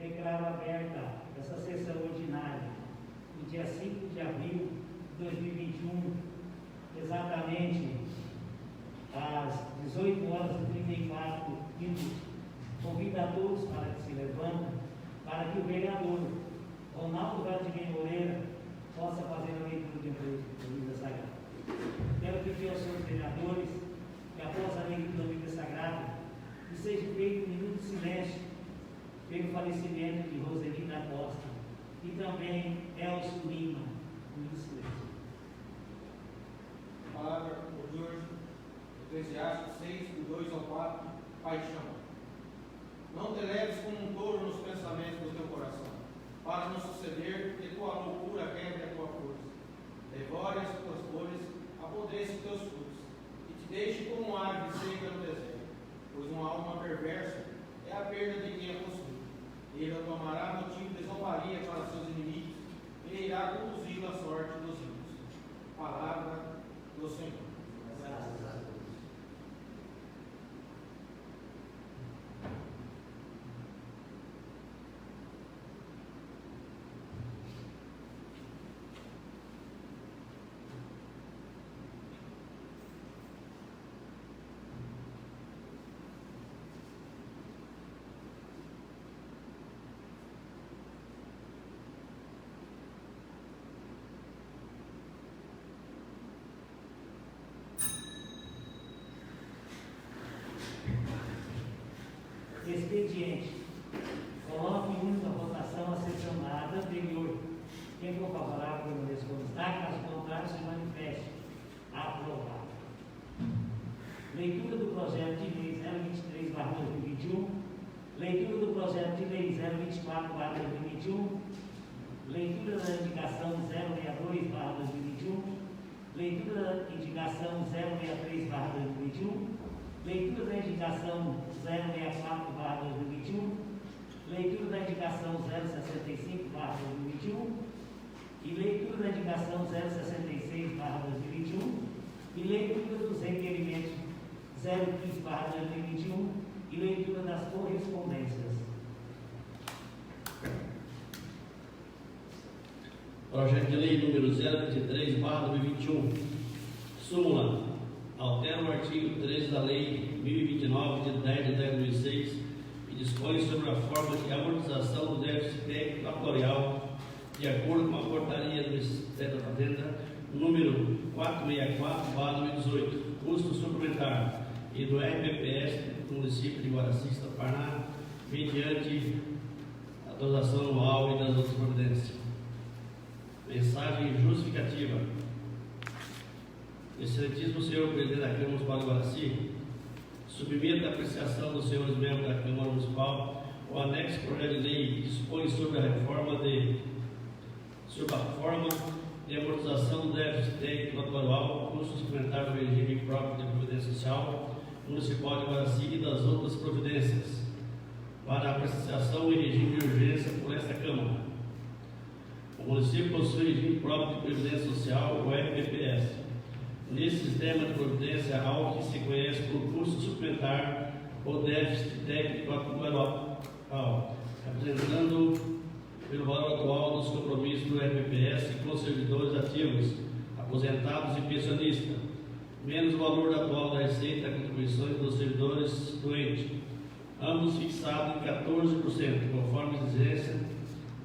declaro aberta essa sessão ordinária no dia 5 de abril de 2021, exatamente às 18 horas e 34 minutos. Convido a todos para que se levantem, para que o vereador Ronaldo Vladimir Moreira possa fazer a leitura da Bíblia Sagrada. Quero pedir aos senhores vereadores que, após a leitura da Bíblia Sagrada, que seja feito um minuto de silêncio pelo falecimento de Roseli da Costa e também Elcio Lima. Um minuto de silêncio. Palavra de hoje, Eclesiastes 6, do 2 ao 4, paixão. Não te leves como um touro nos pensamentos do teu coração, para não suceder que tua loucura quebre a tua força, devore as tuas flores, apodreça os teus frutos, e te deixe como uma árvore seca no deserto, pois uma alma perversa é a perda de quem a possui. Ele a tomará motivo de zombaria para seus inimigos, e irá conduzi-lo à sorte dos ímpios. Palavra do Senhor. Graças a Deus. Expediente. Coloque em única votação a sessão da ata anterior. Quem for favorável permaneça como está, caso contrário se manifeste. Aprovado. Leitura do projeto de lei 023/2021. Leitura do projeto de lei 024/2021. Leitura da indicação 062/2021. Leitura da indicação 063/2021. Leitura da indicação 064/2021, leitura da indicação 065/2021 e leitura da indicação 066/2021 e leitura dos requerimentos 015/2021 e leitura das correspondências. Projeto de lei número 023/2021. Súmula. Altera o artigo 13 da Lei 1029, de 10 de 2006, e dispõe sobre a forma de amortização do déficit técnico atuarial, de acordo com a portaria do Ministério da Fazenda, número 464/2018, custo suplementar, e do RPPS do município de Guaraci, Paraná, mediante a dotação anual e das outras providências. Mensagem justificativa. Excelentíssimo Senhor Presidente da Câmara Municipal de Guaraci, submeto à apreciação dos senhores membros da Câmara Municipal o anexo projeto de lei que dispõe sobre a forma de amortização do déficit técnico atuarial, custo suplementar do regime próprio de previdência social municipal de Guaraci e das outras providências, para apreciação em regime de urgência por esta Câmara. O município possui regime próprio de previdência social, o RPPS. Nesse sistema de providência, algo que se conhece por custo suplementar ou déficit técnico atual, representando pelo valor atual dos compromissos do RPPS com servidores ativos, aposentados e pensionistas, menos o valor atual da receita e contribuições dos servidores doentes, ambos fixados em 14%, conforme exigência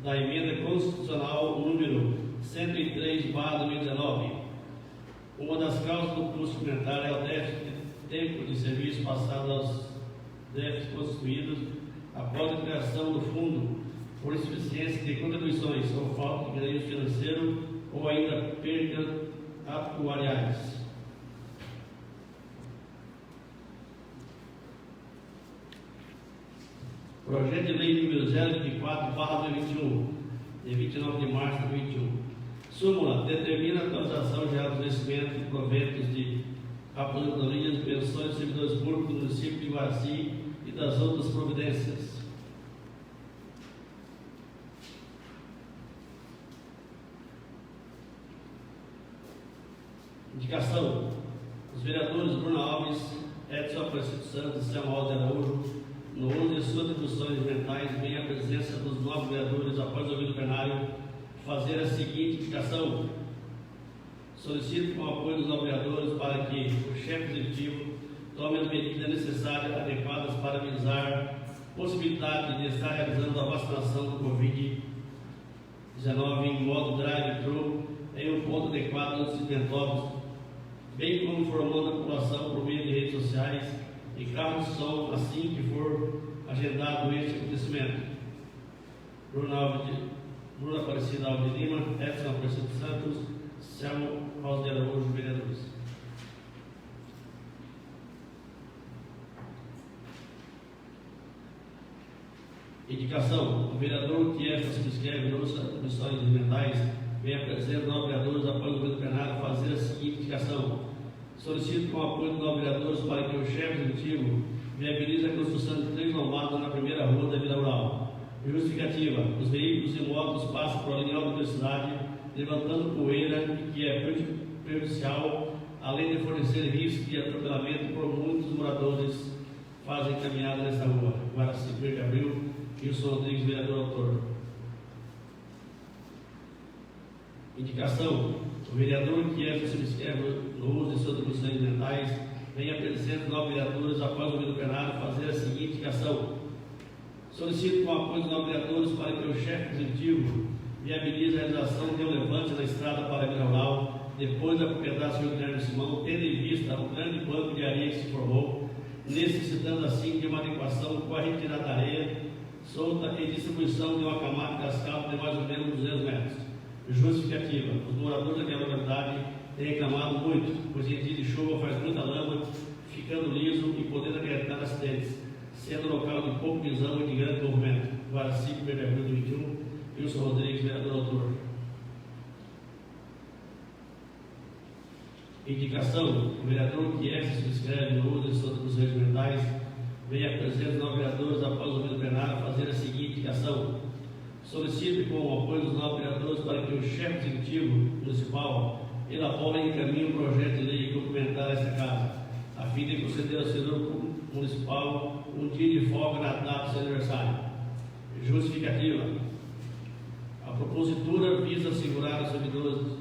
da emenda constitucional número 103/2019. Uma das causas do custo suplementar é o déficit de tempo de serviço passado aos déficits constituídos após a criação do fundo por insuficiência de contribuições ou falta de ganho financeiro ou ainda perdas atuariais. Projeto de lei número 024/2021, de 29 de março de 2021. Súmula. Determina a atualização geral dos vencimentos e proventos de aposentadorias, pensões de servidores públicos do município de Guaraci e das outras providências. Indicação. Os vereadores Bruno Alves, Edson Aparecido Santos e Samuel de Araújo, no uso de suas atribuições mentais, vem a presença dos dos novos vereadores, após ouvido o plenário, fazer a seguinte indicação. Solicito com o apoio dos novos vereadores para que o chefe executivo tome as medidas necessárias adequadas para visar possibilidade de estar realizando a vacinação do Covid-19 em modo drive-thru em um ponto adequado nos cimentódromos, bem como informando a população por meio de redes sociais e carros de som assim que for agendado este acontecimento. Bruna Aparecida Alves de Lima, Edson Aparecido Santos, Selmo Rosa de Araújo, vereadores. Indicação: o vereador que esta subscreve nossas comissões elementais vem apresentar aos vereadores após o governo plenário fazer a seguinte indicação. Solicito com o apoio dos novos vereadores para que o chefe executivo viabilize a construção de 3 lomadas na primeira rua da Vila Rural. Justificativa: os veículos e motos passam por linha alta velocidade, levantando poeira que é prejudicial, além de fornecer risco de atropelamento por muitos moradores fazem caminhada nessa rua. Guaraci, 1 de abril, Wilson Rodrigues, vereador autor. Indicação: o vereador que esta subscreve no uso de suas atribuições mentais vem apresentando os novos vereadores após o ouvido plenário fazer a seguinte indicação. Solicito com o apoio dos novos vereadores para que o chefe executivo viabilize a realização de um levante na estrada para a Vila Rural, depois da propriedade do Sr. Guilherme Simão, tendo em vista o grande banco de areia que se formou, necessitando assim de uma adequação com a retirada da areia solta e distribuição de uma camada de cascalho de mais ou menos 200 metros. Justificativa: os moradores daquela localidade têm reclamado muito, pois em dia de chuva faz muita lama, ficando liso e podendo acarretar acidentes, sendo local de pouca visão e de grande movimento. Guaraci, 1 de abril de 2021, Wilson Rodrigues, vereador autor. Indicação: o vereador que esta subscreve no uso de suas atribuições regimentais vem apresentar os novos vereadores após o ouvido plenário fazer a seguinte indicação. Solicito com o apoio dos novos vereadores para que o chefe executivo municipal elabore e encaminhe um projeto de lei complementar a esta casa, a fim de conceder ao servidor municipal um dia de folga na data do seu aniversário. Justificativa: a propositura visa assegurar aos servidores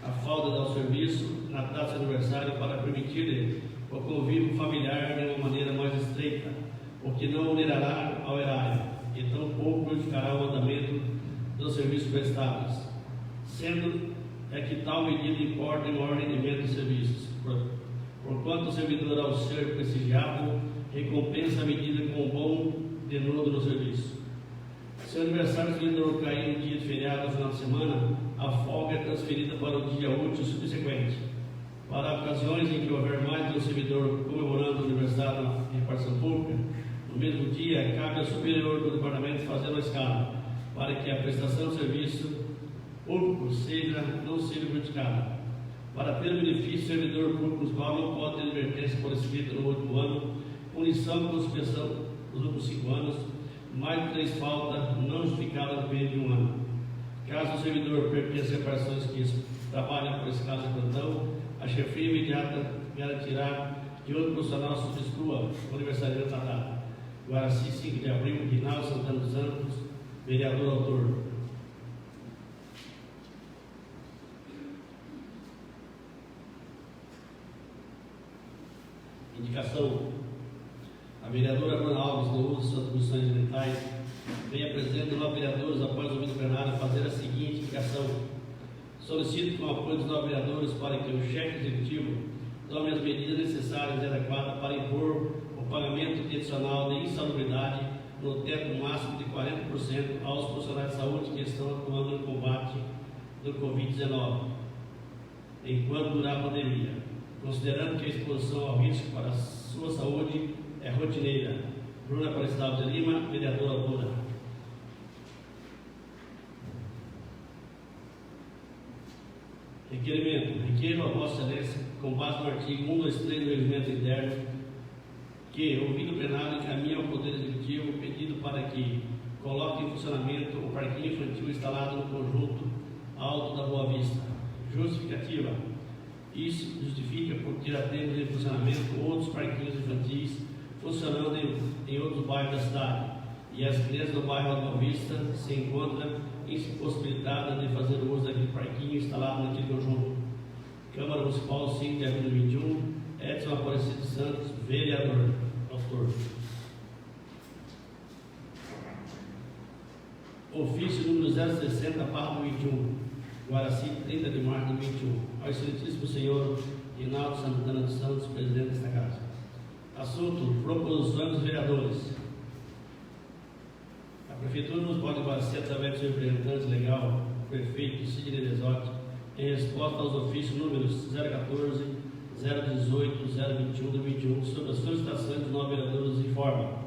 a folga ao serviço na data do seu aniversário para permitir o convívio familiar de uma maneira mais estreita, o que não onerará ao erário e tampouco prejudicará o andamento dos serviços prestados, sendo que tal medida importa em maior rendimento dos serviços, porquanto o servidor, ao ser prestigiado, recompensa a medida com um bom denodo no serviço. Se o aniversário do servidor cair no dia de feriado no final de semana, a folga é transferida para o dia útil subsequente. Para ocasiões em que houver mais de um servidor comemorando o aniversário na repartição pública, no mesmo dia, cabe ao superior do departamento fazer uma escala, para que a prestação de serviço público não seja prejudicada. Para ter benefício, o servidor público municipal não pode ter advertência por escrito no último ano, punição com suspensão nos últimos 5 anos, mais de 3 faltas não justificadas no período de 1 ano. Caso o servidor pertença a repartições que trabalham por escala de plantão, a chefia imediata garantirá que outro profissional substitua o aniversariante da data. Guaraci, 5 de abril, Rinaldo Santana dos Santos, vereador autor. Indicação: a vereadora Bruna Alves, no uso de suas atribuições elementais, vem apresentando 9 vereadores após o ouvido plenário fazer a seguinte indicação. Solicito com o apoio dos 9 vereadores para que o chefe executivo tome as medidas necessárias e adequadas para impor o pagamento adicional de insalubridade no teto máximo de 40% aos profissionais de saúde que estão atuando no combate do Covid-19, enquanto durar a pandemia, considerando que a exposição ao risco para a sua saúde é rotineira. Bruna Aparecida Alves de Lima, vereadora autora. Requerimento: requeiro a Vossa Excelência, com base no artigo 123 do Regimento Interno, que, ouvido o plenário, encaminhe ao Poder Executivo o pedido para que coloque em funcionamento o parquinho infantil instalado no conjunto Alto da Boa Vista. Justificativa: isso justifica porque já temos em funcionamento outros parquinhos infantis funcionando em outros bairros da cidade e as crianças do bairro Alta Vista se encontram impossibilitadas de fazer uso daquele parquinho instalado naquele conjunto. Câmara Municipal, 5 de abril de 2021, Edson Aparecido Santos, vereador. Autor. Ofício número 060/21, Guaraci, 30 de março de 2021. Ao excelentíssimo senhor Rinaldo Santana dos Santos, presidente desta casa. Assunto: proposições dos vereadores. A Prefeitura nos pode Guaraci, através do seu representante legal, o prefeito Sidney Desotti, em resposta aos ofícios números 014, 018, 021 de 2021, sobre as solicitações dos novos vereadores, informa.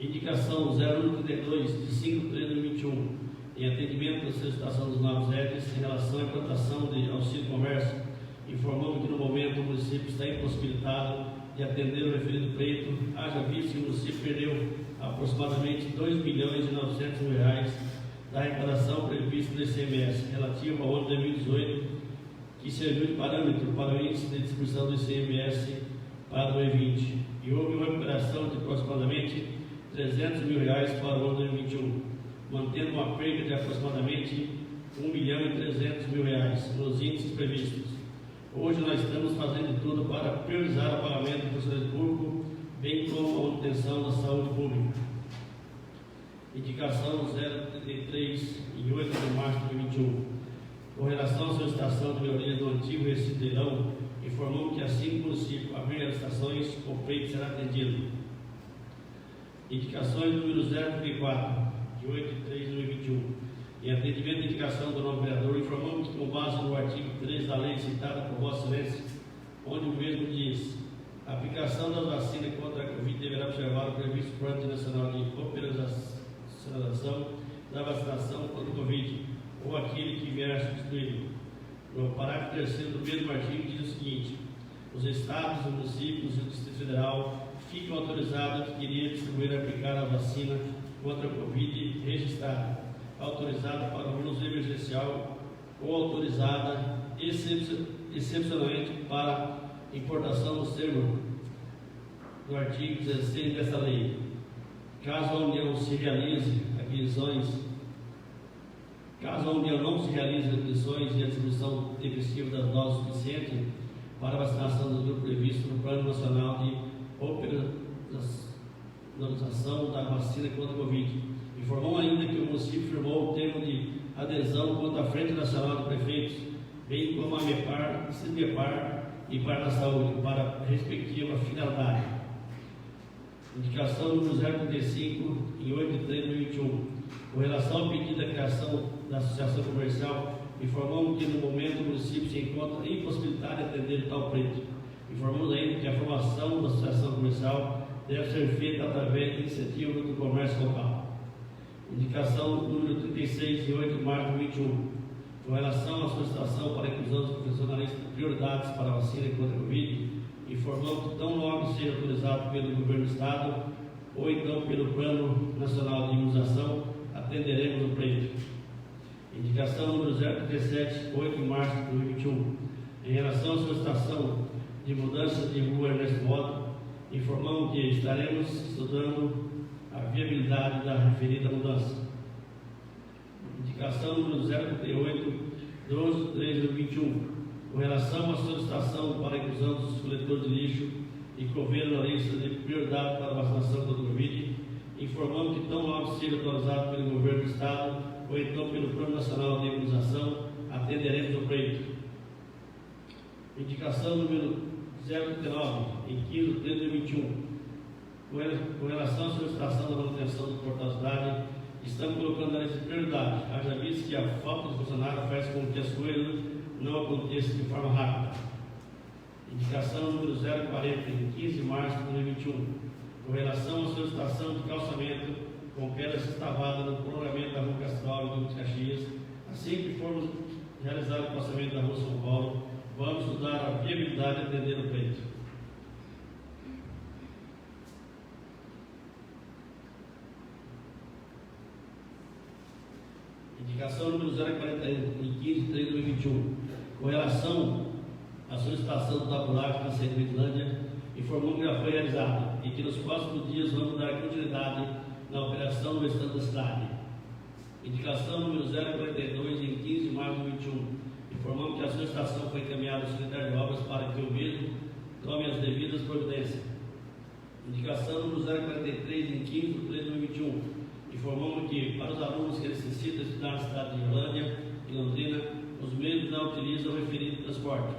Indicação 0132 de 5 de 3 de 2021, em atendimento à solicitação dos novos redes em relação à implantação de auxílio comércio, informamos que no momento o município está impossibilitado de atender o referido pleito, haja visto que o município perdeu aproximadamente R$ 2.900.000 da arrecadação prevista no ICMS, relativo ao ano de 2018, que serviu de parâmetro para o índice de distribuição do ICMS para 2020, e houve uma recuperação de aproximadamente R$ 300.000 para o ano de 2021, mantendo uma perda de aproximadamente R$ 1.300.000 nos índices previstos. Hoje nós estamos fazendo tudo para priorizar o pagamento do serviço público, bem como a manutenção da saúde pública. Indicação 033, em 8 de março de 2021. Com relação à solicitação de melhoria do antigo recinto de leilão, informamos que assim que o município abrir as estações, o pleito será atendido. Indicações número 034, de 8 de 3 de 2021. Em atendimento à indicação do novo vereador, informamos que, com base no artigo 3 da lei citada por Vossa Excelência, onde o mesmo diz: a aplicação das vacinas contra a Covid deverá observar o previsto Plano Nacional de Operacionalização da Vacinação contra o Covid, ou aquele que vier a substituí-lo. No parágrafo 3º do mesmo artigo diz o seguinte: os estados, os municípios e o Distrito Federal ficam autorizados a adquirir, distribuir e aplicar a vacina contra a Covid registrada, autorizada para o uso emergencial ou autorizada excepcionalmente para importação no termo do artigo 16 desta lei. Caso a União não se realize aquisições e a distribuição efetiva das doses suficientes para a vacinação do grupo previsto no Plano Nacional de Operacionalização da Vacina contra a Covid. Informou ainda que o município firmou o termo de adesão quanto à Frente Nacional de Prefeitos, bem como a MEPAR, CIMEPAR e Par da Saúde, para a respectiva finalidade. Indicação número 035, em 8 de 3 de 2021. Com relação ao pedido da criação da Associação Comercial, informamos que no momento o município se encontra impossibilitado de atender tal pleito. Informamos ainda que a formação da Associação Comercial deve ser feita através de iniciativa do comércio local. Indicação número 36, de 8 de março de 2021. Com relação à solicitação para a inclusão dos profissionalistas de prioridades para a vacina contra a Covid, informamos que tão logo seja autorizado pelo Governo do Estado ou então pelo Plano Nacional de Imunização, atenderemos o pleito. Indicação número 037, 8 de março de 2021. Em relação à solicitação de mudança de rua Ernesto Mota, informamos que estaremos estudando a viabilidade da referida mudança. Indicação número 038, 12 de 3 de 2021. Com relação à solicitação para a inclusão dos coletores de lixo e coveiro na lista de prioridade para a vacinação contra o Covid, informamos que tão logo seja autorizado pelo Governo do Estado ou então pelo Plano Nacional de Imunização, atenderemos o pleito. Indicação número 039, em 15 de 3 de 2021. Com relação à solicitação da manutenção do portal cidade, estamos colocando a lista de prioridade, haja visto que a falta de funcionário faz com que as coisas não aconteçam de forma rápida. Indicação número 040, em 15 de março de 2021. Com relação à solicitação de calçamento com pedras estavadas no prolongamento da Rua Castral e do Caxias, assim que formos realizar o calçamento da Rua São Paulo, vamos estudar a viabilidade de atender o pleito. Indicação número 041, em 15 de 3 de 2021. Com relação à solicitação do tabulagem na Serra de Islândia, informou que já foi realizado. e que nos próximos dias vamos dar continuidade na operação no restante da cidade. Indicação número 042, em 15 de março de 2021. Informamos que a solicitação foi encaminhada ao secretário de obras para que o mesmo tome as devidas providências. Indicação número 043, em 15 de 3 de 2021. Informamos que, para os alunos que necessitam estudar na cidade de Orlândia e Londrina, os mesmos não utilizam o referido transporte.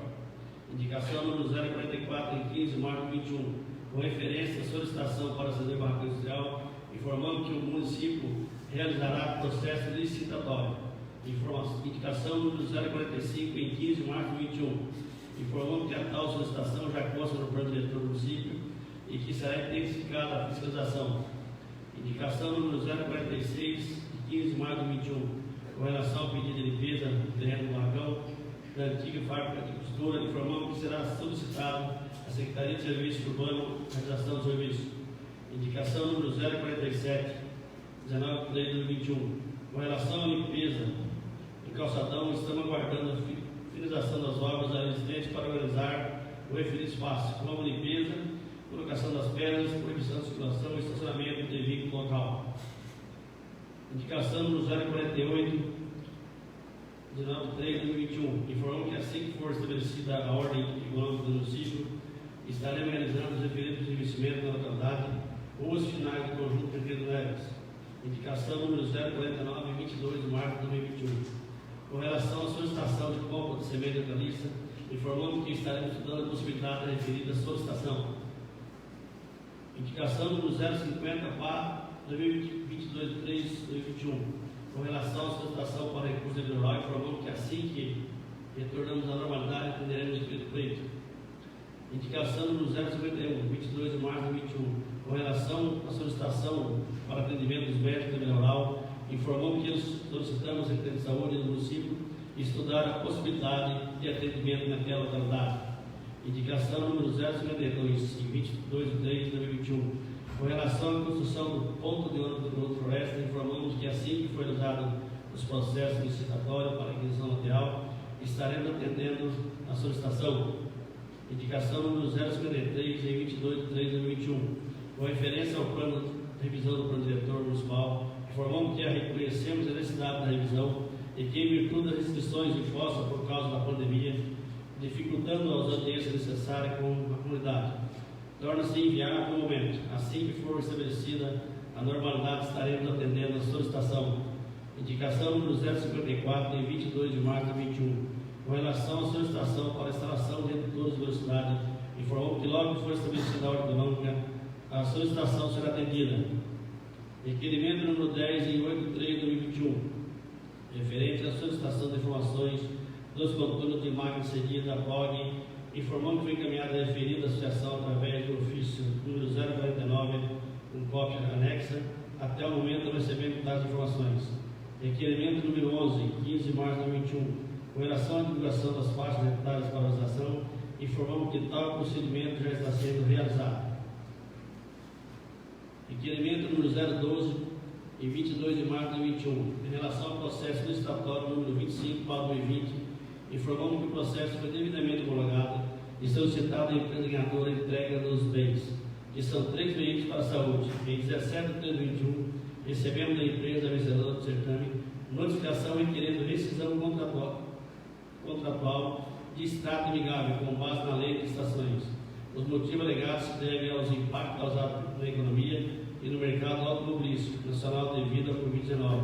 Indicação número 044, em 15 de março de 2021. Com referência à solicitação para acender barraca industrial, informamos que o município realizará processo licitatório. Indicação número 045, em 15 de março de 2021. Informamos que a tal solicitação já consta no plano diretor do município e que será intensificada a fiscalização. Indicação número 046, de 15 de março de 2021. Com relação ao pedido de limpeza do terreno do barracão da antiga fábrica de costura, informamos que será solicitado à Secretaria de Serviço Urbano a realização do serviço. Indicação número 047, 19 de 3 de 2021. Com relação à limpeza do calçadão, estamos aguardando a finalização das obras existentes para organizar o referido espaço, como limpeza, colocação das pedras, proibição de circulação e estacionamento de veículo local. Indicação número 048, 19 de 3 de 2021. Informamos que assim que for estabelecida a ordem econômica do município, estaremos realizando os referidos investimentos na localidade ou os finais do conjunto de Pedro Neves. Indicação número 049, 22 de março de 2021. Com relação à solicitação de compra de semente hortaliça, informamos que estaremos estudando a possibilidade da referida solicitação. Indicação número 050, 2022 de 3 de 2021. Com relação à solicitação para recurso eleitoral, informamos que assim que retornamos à normalidade, atenderemos o decreto pleito. Indicação número 051, 22 de março de 2021. Com relação à solicitação para atendimento dos médicos da rural, informamos que solicitamos a Secretaria de Saúde do município estudar a possibilidade de atendimento naquela localidade. Indicação número 052, em 22 de 3 de 2021. Com relação à construção do ponto de ônibus do Grupo Floresta, informamos que assim que for usado os processos licitatórios para aquisição lateral, estaremos atendendo a solicitação. Indicação número 053, em 22 de 3 de 2021. Com referência ao plano de revisão do plano diretor municipal, informamos que reconhecemos a necessidade da revisão e que, em virtude das restrições impostas por causa da pandemia, dificultando as audiências necessárias com a comunidade, torna-se inviável no momento. Assim que for estabelecida a normalidade, estaremos atendendo a solicitação. Indicação número 054, em 22 de março de 2021. Com relação à solicitação para a instalação de redutores de velocidade, informamos que logo que for estabelecida a ordem econômica, a solicitação será atendida. Requerimento número 10, em 8 de 3 de 2021, referente à solicitação de informações dos contornos de máquina cedida, POG, informamos que foi encaminhada a referida associação através do ofício número 049, com cópia anexa, até o momento do recebimento das informações. Requerimento número 11, 15 de março de 2021, com relação à divulgação das faixas etárias para valorização, informamos que tal procedimento já está sendo realizado. Requerimento número 012, em 22 de março de 2021, em relação ao processo licitatório número 25 para 2020, informamos que o processo foi devidamente homologado e solicitado à empresa ganhadora a entrega dos bens, que são 3 veículos para a saúde. Em 17 de 3 de 2021, recebemos da empresa vencedora do certame notificação requerendo rescisão contratual de extrato amigável com base na lei de licitações. Os motivos alegados se devem aos impactos causados na economia e no mercado automobilístico nacional devido à Covid-19,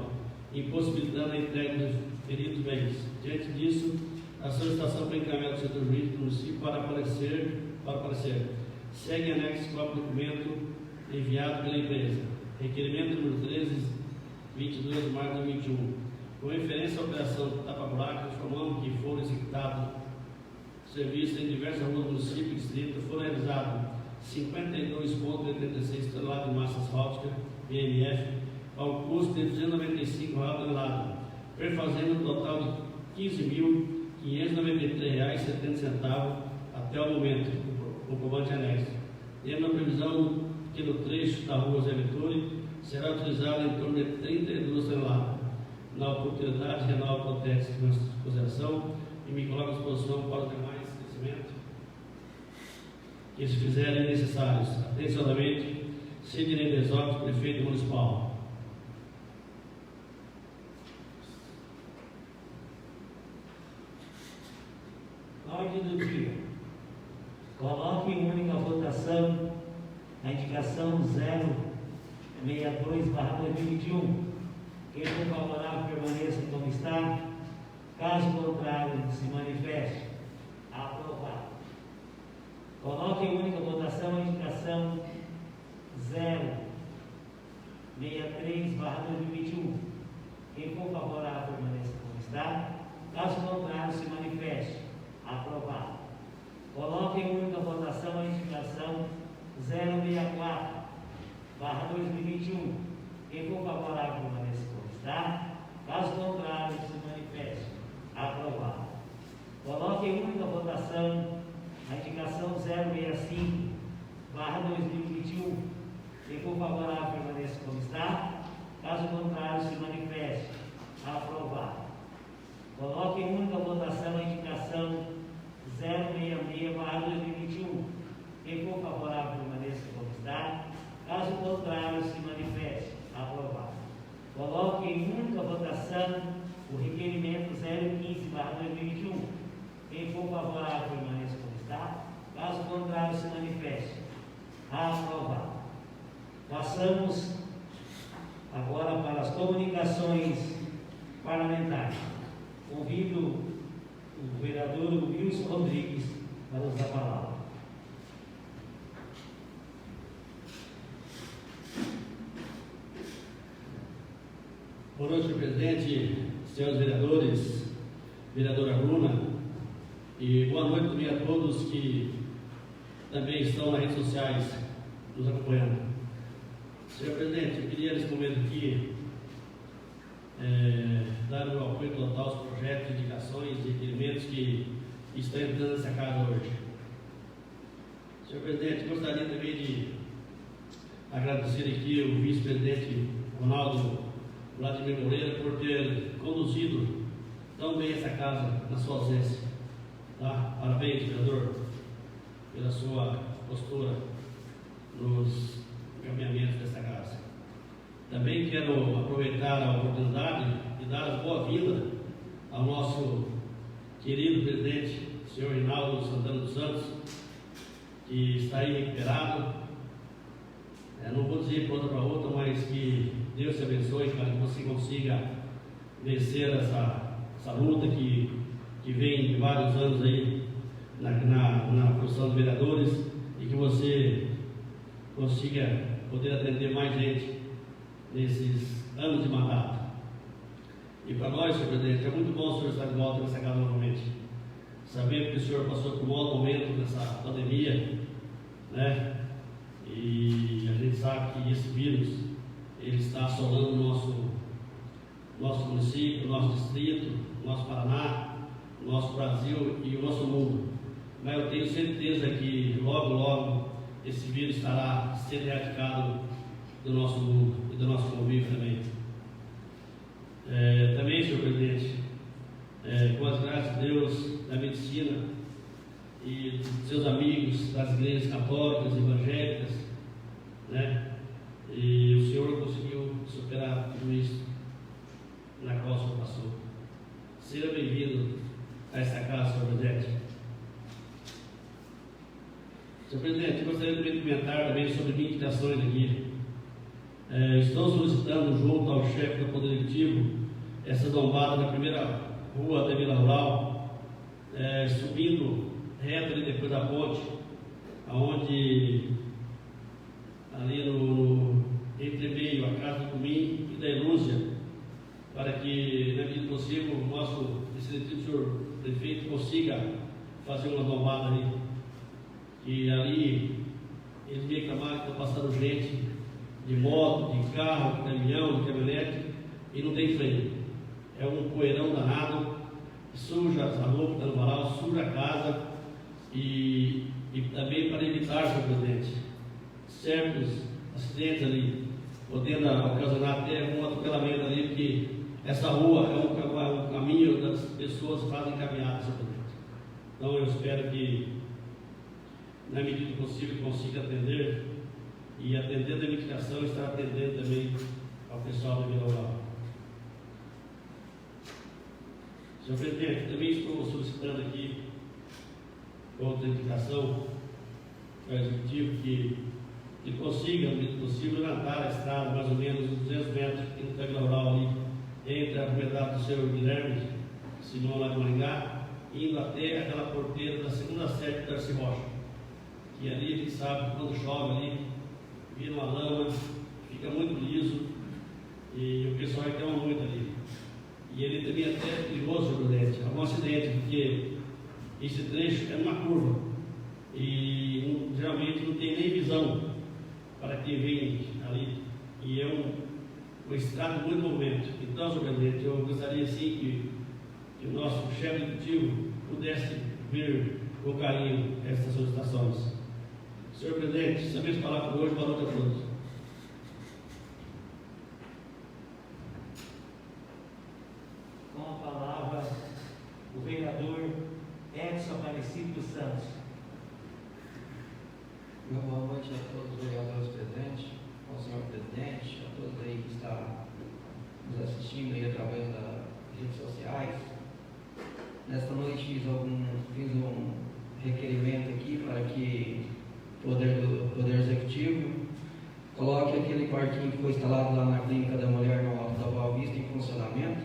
impossibilitando a entrega dos referidos bens. Diante disso, a solicitação foi encaminhada ao setor jurídico do município para aparecer. Segue anexo o próprio documento enviado pela empresa. Requerimento número 13, 22 de março de 2021. Com referência à operação tapa-buraco, informamos que foram executados serviços em diversas ruas do município e distrito, foram realizados 52,86 toneladas de massa asfáltica, BMF, ao custo de R$ 295 por tonelada, perfazendo um total de R$ 15.593,70 até o momento, o comprovante anexo. Tendo a previsão que no trecho da rua Zé Vitória será utilizado em torno de 32 toneladas. Na oportunidade, renovo o contexto de nossa consideração e me coloco à disposição para os demais esclarecimentos. que se fizerem necessários. Atenciosamente, Sidney Desotti, prefeito municipal. Ordem do dia. Coloque em única votação a indicação 062/2021. Quem for favorável permaneça como está. Caso contrário, se manifeste. Aprovado. Coloque em única votação a indicação 063/2021. Quem for favorável permaneça como está. Caso contrário, se manifeste. Aprovado. Coloque em única votação a indicação 064/2021. Quem for favorável permaneça como está. Caso contrário, se manifeste. Aprovado. Coloque em única votação a indicação 065/2021. Quem for favorável permaneça como está. Caso contrário, se manifeste. Aprovado. Coloque em única votação a indicação 066/2021. Quem for favorável permaneça como está. Caso contrário, se manifeste. Aprovado. Coloque em única votação o requerimento 015/2021. Quem for favorável permaneça como está. Caso contrário, se manifeste. Aprovado. Passamos agora para as comunicações parlamentares. Convido o vereador Wilson Rodrigues para usar a palavra. Boa noite, senhor presidente, senhores vereadores, vereadora Bruna, e boa noite também a todos que também estão nas redes sociais nos acompanhando. Senhor presidente, eu queria nesse momento aqui dar o meu apoio total aos projetos, indicações e requerimentos que estão entrando nessa casa hoje. Senhor presidente, gostaria também de agradecer aqui o vice-presidente Ronaldo Vladimir Moreira por ter conduzido tão bem essa casa na sua ausência. Tá? Parabéns, vereador, pela sua postura nos encaminhamentos dessa casa. Também quero aproveitar a oportunidade de dar as boas-vindas ao nosso querido presidente, senhor Rinaldo Santana dos Santos, que está aí recuperado. Não vou dizer para outra, mas que Deus te abençoe, para que você consiga vencer essa luta que vem de vários anos aí na profissão de vereadores, e que você consiga poder atender mais gente nesses anos de mandato. E para nós, senhor presidente, é muito bom o senhor estar de volta nessa casa novamente. Sabemos que o senhor passou por um mau momento nessa pandemia, né? E a gente sabe que esse vírus ele está assolando o nosso município, o nosso distrito, o nosso Paraná, o nosso Brasil e o nosso mundo. Mas eu tenho certeza que logo, logo esse vírus estará sendo erradicado do nosso mundo e do nosso convívio também. Também, senhor presidente, com as graças de Deus, da medicina e dos seus amigos das igrejas católicas, evangélicas, né? E o senhor conseguiu superar tudo isso na qual o senhor passou. Seja bem-vindo a essa casa, senhor presidente. Senhor presidente, eu gostaria de comentar também sobre minhas indicações aqui. Estou solicitando, junto ao chefe do Poder Executivo, essa lombada da primeira rua da Vila Rural, subindo reto ali depois da ponte, aonde ali entre meio a casa do Cumim e da Ilúzia, para que, na medida possível, o nosso excelentíssimo senhor prefeito consiga fazer uma lombada ali. E ali eles me reclamaram que estão passando gente de moto, de carro, de caminhão, de caminhonete, e não tem freio. É um poeirão danado, suja a roupa, está no varal, suja a casa, e também para evitar, senhor presidente, certos acidentes ali, podendo ocasionar até um atropelamento ali, porque essa rua é um caminho das pessoas que fazem caminhadas, senhor presidente. Então eu espero que na medida do possível, consiga atender e atendendo a indicação, estar atendendo também ao pessoal da Vila Rural. Senhor presidente, também estou solicitando aqui outra indicação ao executivo que consiga, no medida do possível, levantar a estrada mais ou menos uns 200 metros que tem no Vila Rural ali, entre a propriedade do senhor Guilherme Simão lá de Maringá, indo até aquela porteira da segunda sede do Darcy Rocha, que ali a gente sabe que quando chove ali, vira uma lama, fica muito liso e o pessoal reclama muito ali. E ele também é até perigoso, prudente, algum acidente, porque esse trecho é uma curva e geralmente não tem nem visão para quem vem ali, e é uma estrada de muito movimento. Então, senhor presidente, eu gostaria sim que o nosso chefe executivo pudesse ver com carinho estas solicitações. Senhor presidente, sabemos falar por hoje, boa noite a todos. Com a palavra, o vereador Edson Aparecido dos Santos. Boa noite a todos os vereadores presentes, ao senhor presidente, a todos aí que estão nos assistindo aí através das redes sociais. Nesta noite fiz um requerimento aqui para que o Poder Executivo coloque aquele parquinho que foi instalado lá na Clínica da Mulher no Alto da Boa Vista em funcionamento.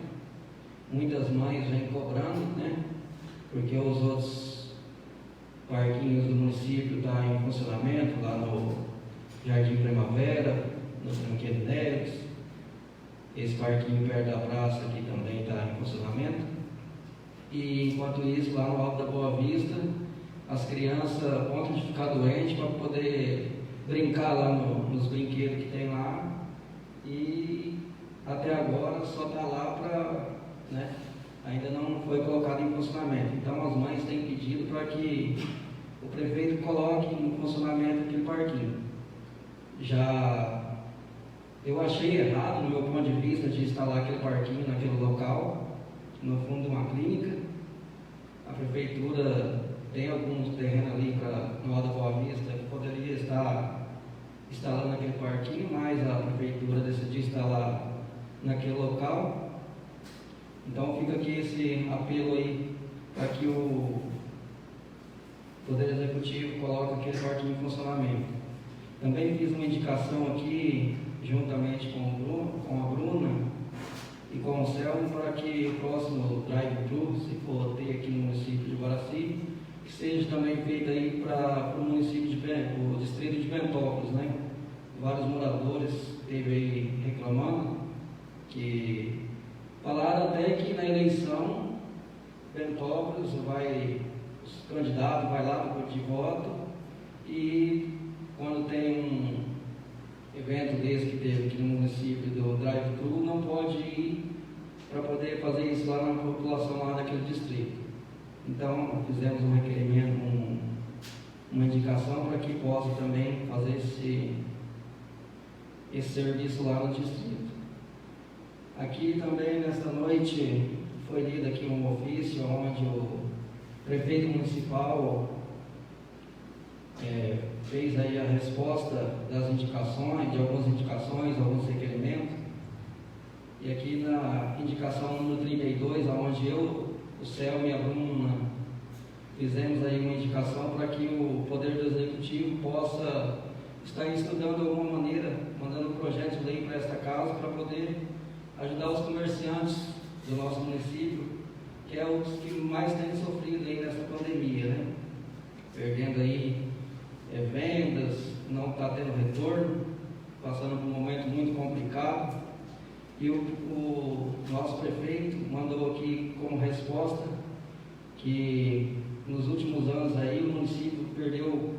Muitas mães vêm cobrando, né? Porque os outros parquinhos do município estão em funcionamento, lá no Jardim Primavera, no Tranqueiro Neves. Esse parquinho perto da praça aqui também está em funcionamento. E enquanto isso, lá no Alto da Boa Vista, as crianças apontam de ficar doentes para poder brincar lá nos brinquedos que tem lá. E até agora só está lá para, né, ainda não foi colocado em funcionamento. Então as mães têm pedido para que o prefeito coloque em funcionamento aquele parquinho. Já eu achei errado, no meu ponto de vista, de instalar aquele parquinho naquele local, no fundo de uma clínica. A prefeitura tem alguns terrenos ali no Alto da Boa Vista que poderia estar instalando aquele parquinho, mas a prefeitura decidiu instalar naquele local. Então fica aqui esse apelo aí para que o Poder Executivo coloque aquele parquinho em funcionamento. Também fiz uma indicação aqui, juntamente com a Bruna e com o Selmo, para que o próximo drive-thru, se for ter aqui no município de Guaraci, que seja também feito aí para o município o distrito de Bentópolis, né? Vários moradores esteve aí reclamando, que falaram até que na eleição Bentópolis os candidatos vai lá para pedir voto, e quando tem um evento desse que teve aqui no município do drive-thru, não pode ir para poder fazer isso lá na população lá daquele distrito. Então fizemos um requerimento, uma indicação para que possa também fazer esse serviço lá no distrito. Aqui também nesta noite foi lido aqui um ofício onde o prefeito municipal fez aí a resposta das indicações, de algumas indicações, alguns requerimentos. E aqui na indicação número 32, onde eu, o Selmo e a Bruna fizemos aí uma indicação para que o Poder do Executivo possa estar estudando de alguma maneira, mandando projetos de lei para esta casa, para poder ajudar os comerciantes do nosso município, que é os que mais têm sofrido aí nessa pandemia, né? Perdendo aí vendas, não está tendo retorno, passando por um momento muito complicado. E o nosso prefeito mandou aqui como resposta que nos últimos anos aí o município perdeu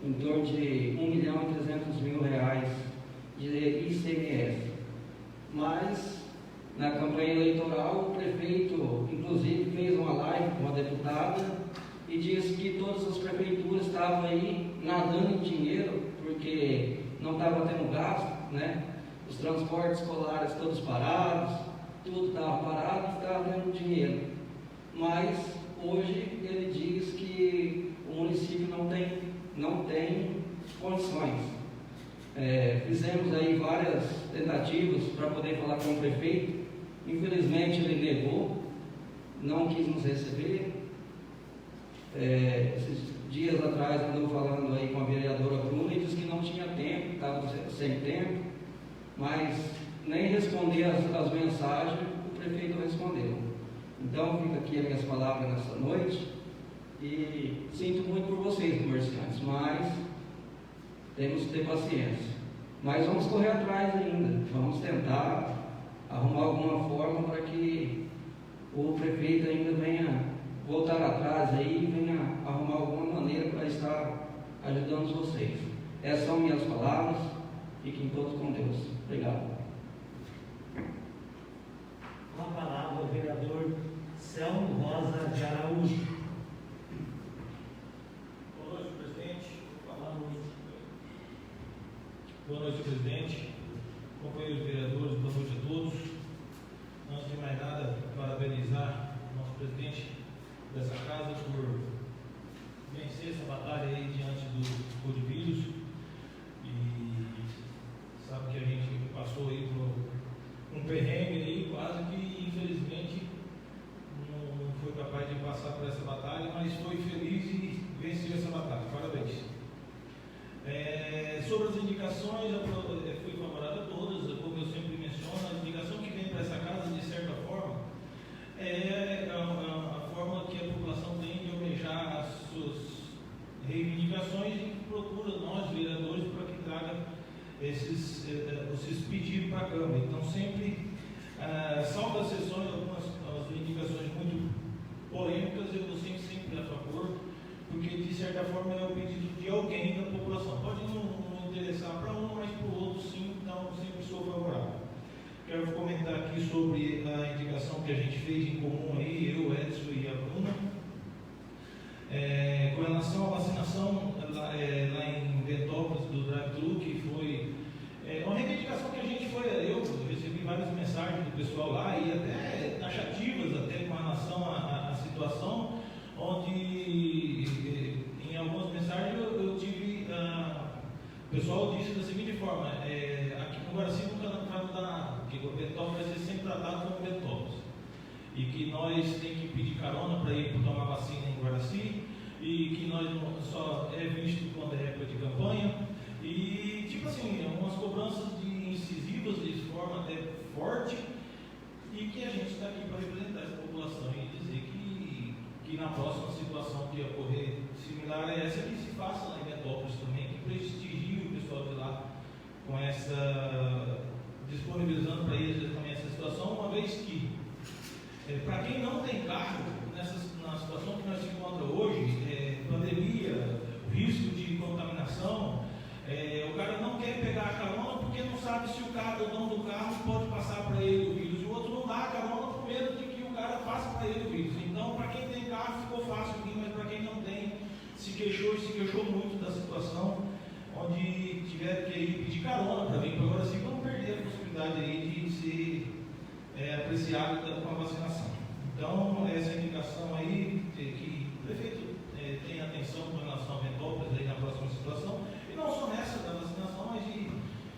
em torno de R$1.300.000 de ICMS. Mas na campanha eleitoral o prefeito inclusive fez uma live com uma deputada e disse que todas as prefeituras estavam aí nadando em dinheiro porque não estava tendo gasto, né? Os transportes escolares todos parados, tudo estava parado e estava tendo dinheiro. Mas hoje ele diz que o município não tem não tem condições. Fizemos aí várias tentativas para poder falar com o prefeito, infelizmente ele negou, não quis nos receber. Esses dias atrás andou falando aí com a vereadora Bruna e disse que não tinha tempo, estava sem tempo, mas nem responder as mensagens o prefeito respondeu. Então fica aqui as minhas palavras nessa noite e sinto muito por vocês, comerciantes, mas temos que ter paciência. Mas vamos correr atrás ainda, vamos tentar arrumar alguma forma para que o prefeito ainda venha voltar atrás aí e venha arrumar alguma maneira para estar ajudando vocês. Essas são minhas palavras, fiquem todos com Deus. Obrigado. Com a palavra o vereador Selmo Rosa de Araújo. Boa noite, presidente. Boa noite. Boa noite, presidente. Companheiros vereadores, boa noite a todos. Antes de mais nada, parabenizar o nosso presidente dessa casa por vencer essa batalha aí diante do coronavírus. E sabe que a gente passou aí por um perrengue aí, quase que infelizmente não foi capaz de passar por essa batalha, mas foi feliz e venceu essa batalha. Parabéns. Sobre as indicações, eu fui favorável a todas, como eu sempre menciono, a indicação que vem para essa casa, de certa forma, é a forma que a população tem de almejar as suas reivindicações e que procura nós, vereadores, para que traga esses pedidos para a Câmara. Então, sempre, salvo as sessões, algumas indicações muito polêmicas, eu vou sempre a favor, porque, de certa forma, é o pedido de alguém da população. Pode não interessar para um, mas para o outro, sim, então sempre sou favorável. Quero comentar aqui sobre a indicação que a gente fez em comum aí, eu, Edson e a Bruna, com relação à vacinação lá em Ventópolis do drive-thru, que foi uma reivindicação que a gente eu recebi várias mensagens do pessoal lá, e até taxativas, até com relação à situação, onde em algumas mensagens eu tive, o pessoal disse da seguinte forma, aqui no Guaraci nunca vai mudar nada, porque o Ventópolis vai ser sempre tratado como Ventópolis, e que nós temos que pedir carona para ir tomar vacina em Guaraci, e que nós só é visto quando é época de campanha, e tipo assim, umas cobranças incisivas de forma até forte, e que a gente está aqui para representar essa população e dizer que na próxima situação que ocorrer similar a essa, que se faça lá em Ventópolis também, que prestigie o pessoal de lá com essa, disponibilizando para eles também essa situação, uma vez que, para quem não tem carro, na situação que nós se encontramos hoje, pandemia, risco de contaminação, o cara não quer pegar a carona porque não sabe se o dono do carro pode passar para ele o vírus, e o outro não dá a carona por medo de que o cara passe para ele o vírus. Então, para quem tem carro ficou fácil aqui, mas para quem não tem, se queixou muito da situação, onde tiveram que ir pedir carona para vir para agora sim, para não perder a possibilidade aí de ser apreciado com a vacinação. Então, essa indicação aí, que o prefeito tem atenção com relação a Ventópolis aí na próxima situação, e não só nessa da vacinação, mas de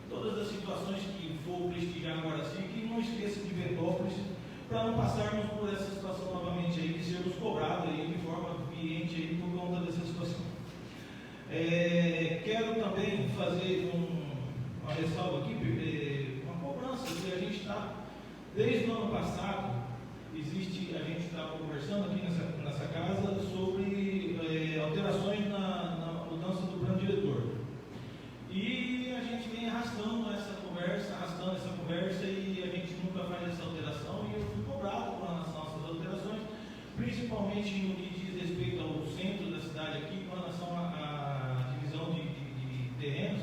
todas as situações que for prestigiar agora sim, que não esqueça de Ventópolis, para não passarmos por essa situação novamente aí, de sermos cobrados aí de forma ambiente aí por conta dessa situação. Quero também fazer uma ressalva aqui, uma cobrança que a gente está, desde o ano passado, a gente está conversando aqui nessa casa sobre alterações na mudança do plano diretor. E a gente vem arrastando essa conversa e a gente nunca faz essa alteração, e eu fui cobrado com relação a essas alterações, principalmente no que diz respeito ao centro da cidade aqui, com relação à divisão de terrenos,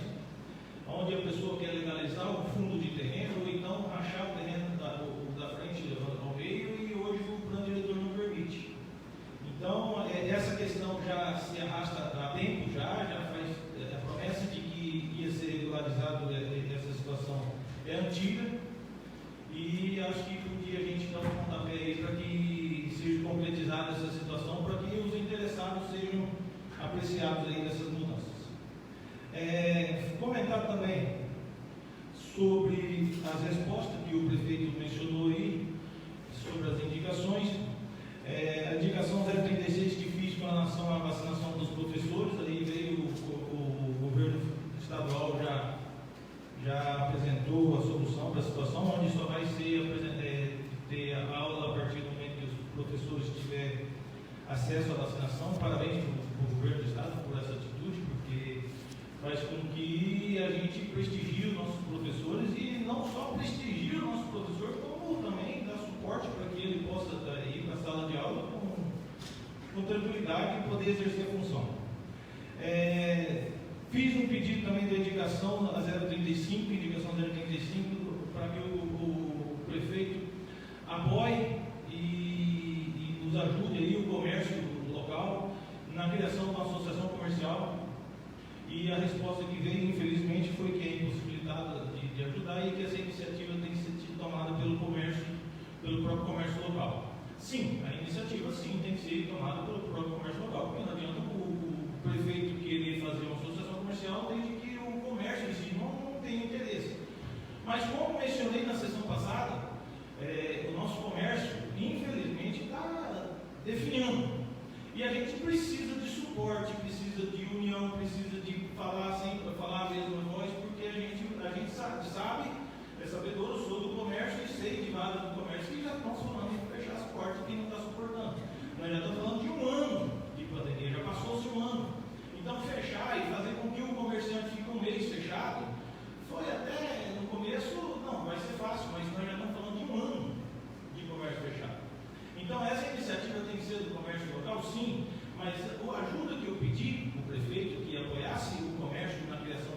onde a pessoa quer legalizar o fundo de terreno, ou então rachar o terreno da frente ao meio, e hoje o plano diretor não permite. Então, essa questão já se arrasta há tempo, já faz a promessa de que ia ser regularizado essa situação é antiga, e acho que podia a gente dar um pontapé aí para que seja concretizada essa situação, para que os interessados sejam apreciados aí dessas mudanças. sobre as respostas que o prefeito mencionou aí, sobre as indicações. A indicação 036 que fiz com relação à vacinação dos professores, aí veio o governo estadual já apresentou a solução para a situação, onde só vai ter a aula a partir do momento que os professores tiverem acesso à vacinação. Parabéns para o governo do estado por essa atitude, porque faz com que a gente prestigie os nossos professores, e não só prestigie o nosso professor, como também dá suporte para que ele possa ir para a sala de aula com tranquilidade e poder exercer a função. Fiz um pedido também da indicação a 035, para que o prefeito apoie e nos ajude aí o comércio local na criação de uma associação comercial. E a resposta que veio, infelizmente, foi que é impossibilitada de ajudar, e que essa iniciativa tem que ser tomada pelo próprio comércio local. Sim, a iniciativa sim tem que ser tomada pelo próprio comércio local, porque não adianta o prefeito querer fazer uma associação comercial desde que o comércio em si não tem interesse. Mas como mencionei na sessão passada, o nosso comércio, infelizmente, está definhando. E a gente precisa de suporte, precisa de união, precisa de falar a mesma voz, porque a gente sabe, é sabedor, eu sou do comércio e sei de vagas do comércio que já estão falando em fechar as portas, quem não está suportando. Nós já estamos falando de um ano de pandemia, já passou-se um ano. Então fechar e fazer com que o comerciante fique um mês fechado, foi até no começo, não vai ser fácil, mas nós já estamos falando de um ano de comércio fechado. Então essa iniciativa tem que ser do comércio local, sim, mas a ajuda que eu pedi para o prefeito que apoiasse o comércio na criação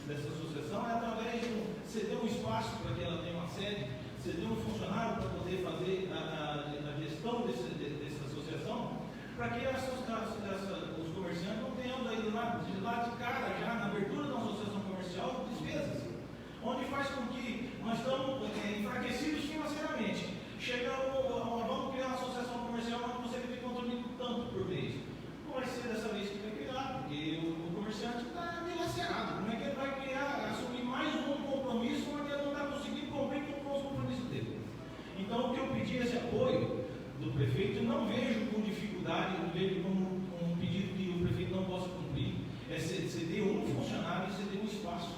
dessa associação é através de ceder um espaço para que ela tenha uma sede, ceder um funcionário para poder fazer a gestão dessa associação, para que os comerciantes não tenham de lá de cara, já na abertura da associação comercial, despesas, onde faz com que nós estamos enfraquecidos financeiramente. Vamos criar uma associação comercial onde você tem que consumir tanto por mês. Não vai ser dessa vez que vai criar, porque o comerciante está dilacerado. Como é que ele vai assumir mais um compromisso, porque ele não está conseguindo cumprir com os compromissos dele? Então, o que eu pedi esse apoio do prefeito, não vejo com dificuldade, não vejo como um pedido que o prefeito não possa cumprir, é ceder um funcionário e ceder um espaço,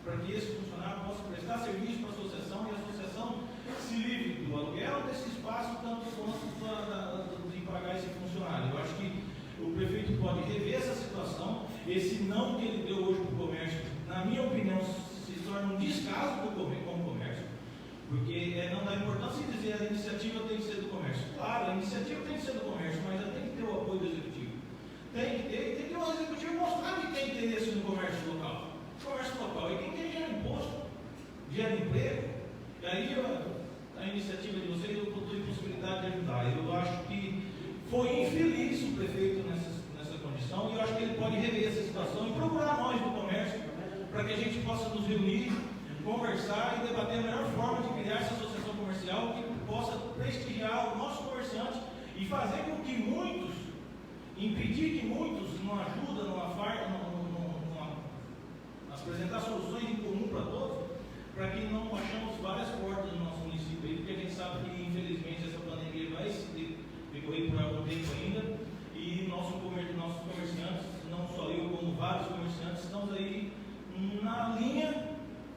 para que esse funcionário possa prestar serviço para a associação, e a associação se livre do aluguel desse espaço, tanto quanto de pagar esse funcionário. Eu acho que o prefeito pode rever essa situação. Esse não que ele deu hoje para o comércio, na minha opinião, se torna um descaso com o comércio, porque não dá importância em dizer a iniciativa tem que ser do comércio. Claro, a iniciativa tem que ser do comércio, mas ela tem que ter o apoio do executivo. Tem que o executivo mostrar que tem interesse no comércio local. Comércio local, e quem gera imposto, gera emprego, e aí a iniciativa de vocês, eu tenho possibilidade de ajudar. Eu acho que foi infeliz o prefeito nessa condição, e eu acho que ele pode rever essa situação e procurar nós do comércio, para que a gente possa nos reunir, conversar e debater a melhor forma de criar essa associação comercial que possa prestigiar o nosso comerciante e fazer com que muitos, impedir que muitos, numa ajuda, apresentar soluções em comum para todos, para que não achamos várias portas no nosso município aí, porque a gente sabe que infelizmente essa pandemia vai se decorrer por algum tempo ainda, e nossos comerciantes, não só eu, como vários comerciantes, estamos aí na linha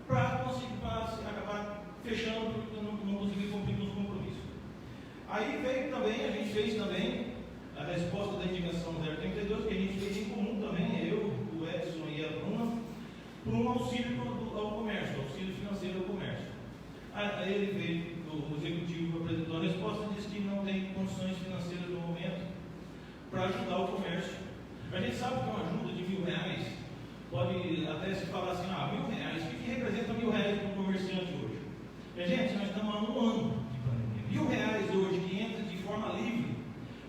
para acabar fechando, porque não conseguir cumprir com os compromissos. Aí a gente fez também a resposta da indicação 032, que a gente fez em comum também, eu, o Edson e a Bruna, por um auxílio ao comércio, auxílio financeiro ao comércio. Aí ele veio, o executivo apresentou a resposta e disse que não tem condições financeiras no momento para ajudar o comércio. A gente sabe que uma ajuda de R$1.000 pode até se falar assim, R$1.000, o que representa R$1.000 para um comerciante hoje? E, gente, nós estamos há um ano de pandemia. R$1.000 hoje que entra de forma livre,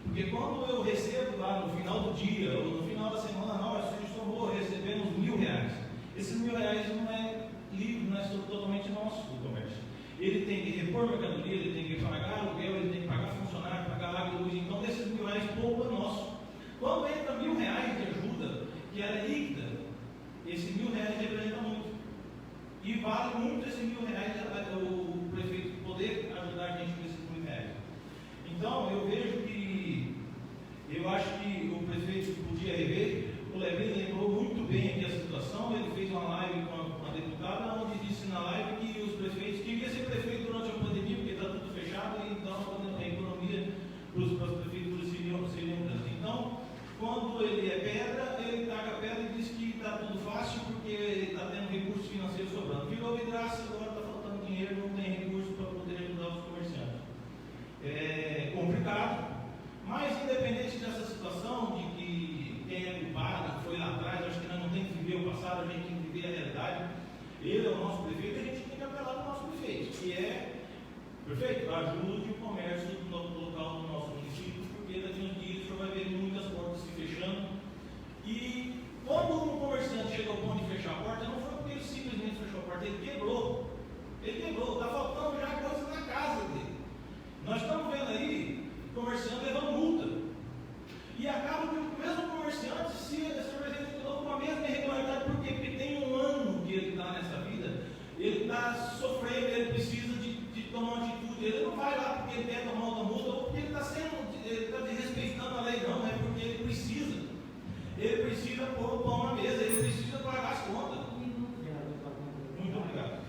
porque quando eu recebo lá no final do dia, ou no final da semana, eu só vou recebendo uns R$1.000. Esses R$1.000 não é livre, não é totalmente nosso do comércio. Ele tem que repor mercadoria, ele tem que pagar aluguel, ele tem que pagar funcionário, pagar água e luz. Então, desses R$1.000, pouco é nosso. Quando entra R$1.000 de ajuda, que era líquida, esse R$1.000 representa muito. E vale muito esse R$1.000, o prefeito poder ajudar a gente com esses R$1.000. Então, eu acho que o prefeito podia rever. O Levi lembrou muito bem aqui a situação. Ele fez uma live com a deputada, onde disse na live que os prefeitos queriam ser prefeito durante a pandemia, porque está tudo fechado, e então a economia para as prefeituras seria grande. Então, quando ele é pedra, ele taca pedra e diz que está tudo fácil porque está tendo recursos financeiros sobrando. Virou vidraça, agora está faltando dinheiro, não tem recurso para poder ajudar os comerciantes. É complicado, mas independente dessa situação de que quem é culpado foi lá atrás, acho que nós não tem que viver o passado, a gente tem que viver a realidade. Ele é o nosso prefeito, a gente tem que apelar para o nosso prefeito, que é, prefeito, ajude o comércio do local do nosso município, porque daqui a uns dias o senhor vai ver muitas portas se fechando. E quando um comerciante chega ao ponto de fechar a porta, não foi porque ele simplesmente fechou a porta, ele quebrou. Está faltando já coisa na casa dele. Nós estamos vendo aí comerciante levando multa. E acaba que o mesmo comerciante se apresenta de novo com a mesma irregularidade. Por quê? Porque tem um ano que ele está nessa vida, ele está sofrendo, ele precisa de tomar uma atitude. Ele não vai lá porque ele quer tomar outra multa ou porque ele está desrespeitando a lei, não, é porque ele precisa. Ele precisa pôr o pão na mesa, ele precisa pagar as contas. Muito obrigado.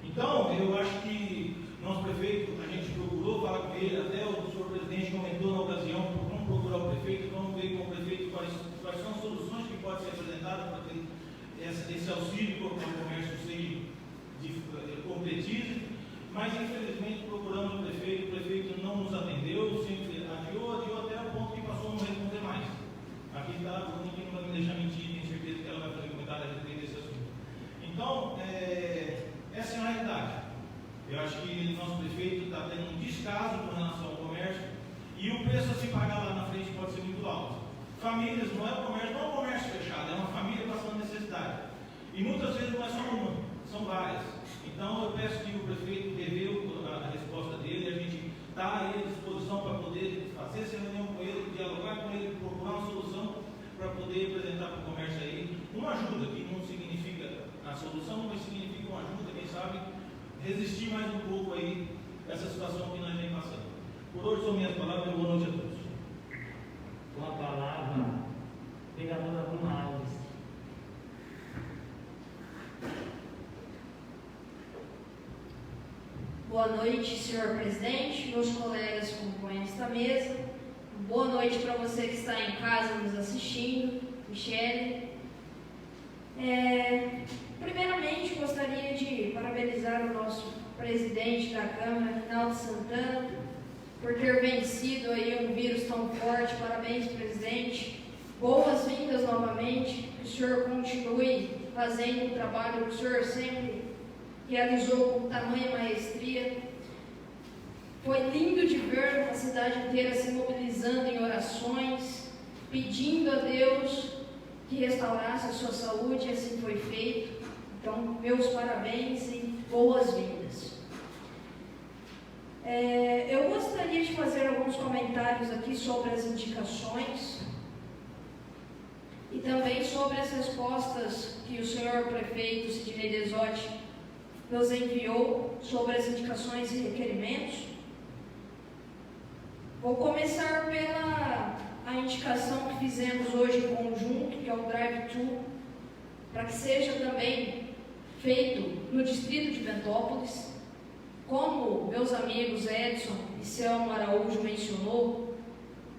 Então, eu acho que nosso prefeito, a gente procurou falar com ele, até o senhor presidente comentou na ocasião, vamos procurar o prefeito, vamos ver com o prefeito quais são as soluções que podem ser apresentadas para que esse auxílio para o comércio seja concretize, mas infelizmente procuramos o prefeito não nos atendeu, sempre adiou até o ponto que passou a não responder mais. Aqui está, a ninguém não vai me deixar mentir, tenho certeza que ela vai fazer comentário a respeito desse assunto. Então, essa é a realidade. Eu acho que o nosso prefeito está tendo um descaso com relação ao comércio e o preço a se pagar lá na frente pode ser muito alto. Famílias, não é um comércio fechado, é uma família passando necessidade. E muitas vezes não é só uma, são várias. Então eu peço que o prefeito reveu a resposta dele, a gente está aí à disposição para poder fazer essa reunião com ele, dialogar com ele, procurar uma solução para poder apresentar para o comércio aí uma ajuda, que não significa a solução, mas significa uma ajuda, quem sabe, resistir mais um pouco aí essa situação que nós vem passando. Por hoje são minhas palavras, boa noite a todos. Com a palavra, vereadora Bruna Alves. Boa noite, senhor presidente, meus colegas que compõem esta mesa. Boa noite para você que está em casa nos assistindo, Michele. Primeiramente, gostaria de parabenizar o nosso presidente da Câmara, Rinaldo Santana, por ter vencido aí um vírus tão forte. Parabéns, presidente. Boas-vindas novamente. Que o senhor continue fazendo o trabalho que o senhor sempre realizou com tamanha maestria. Foi lindo de ver a cidade inteira se mobilizando em orações, pedindo a Deus que restaurasse a sua saúde, e assim foi feito. Então, meus parabéns e boas-vindas. Eu gostaria de fazer alguns comentários aqui sobre as indicações e também sobre as respostas que o senhor prefeito Sidnei Desotti nos enviou sobre as indicações e requerimentos. Vou começar pela indicação que fizemos hoje em conjunto, que é o drive-thru, para que seja também feito no distrito de Bentópolis. Como meus amigos Edson e Selma Araújo mencionou,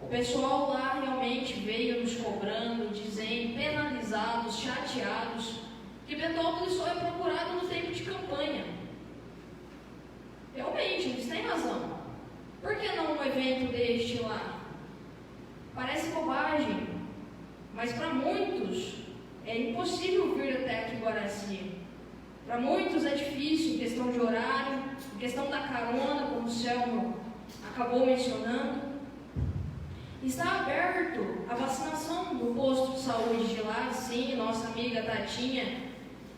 o pessoal lá realmente veio nos cobrando, dizendo, penalizados, chateados, que Bentópolis só é procurado no tempo de campanha. Realmente, eles têm razão. Por que não um evento deste lá? Parece bobagem, mas para muitos é impossível vir até aqui em Guaraci. Para muitos é difícil, em questão de horário, em questão da carona, como o Selma acabou mencionando. Está aberto a vacinação no posto de saúde de lá, sim, nossa amiga Tatinha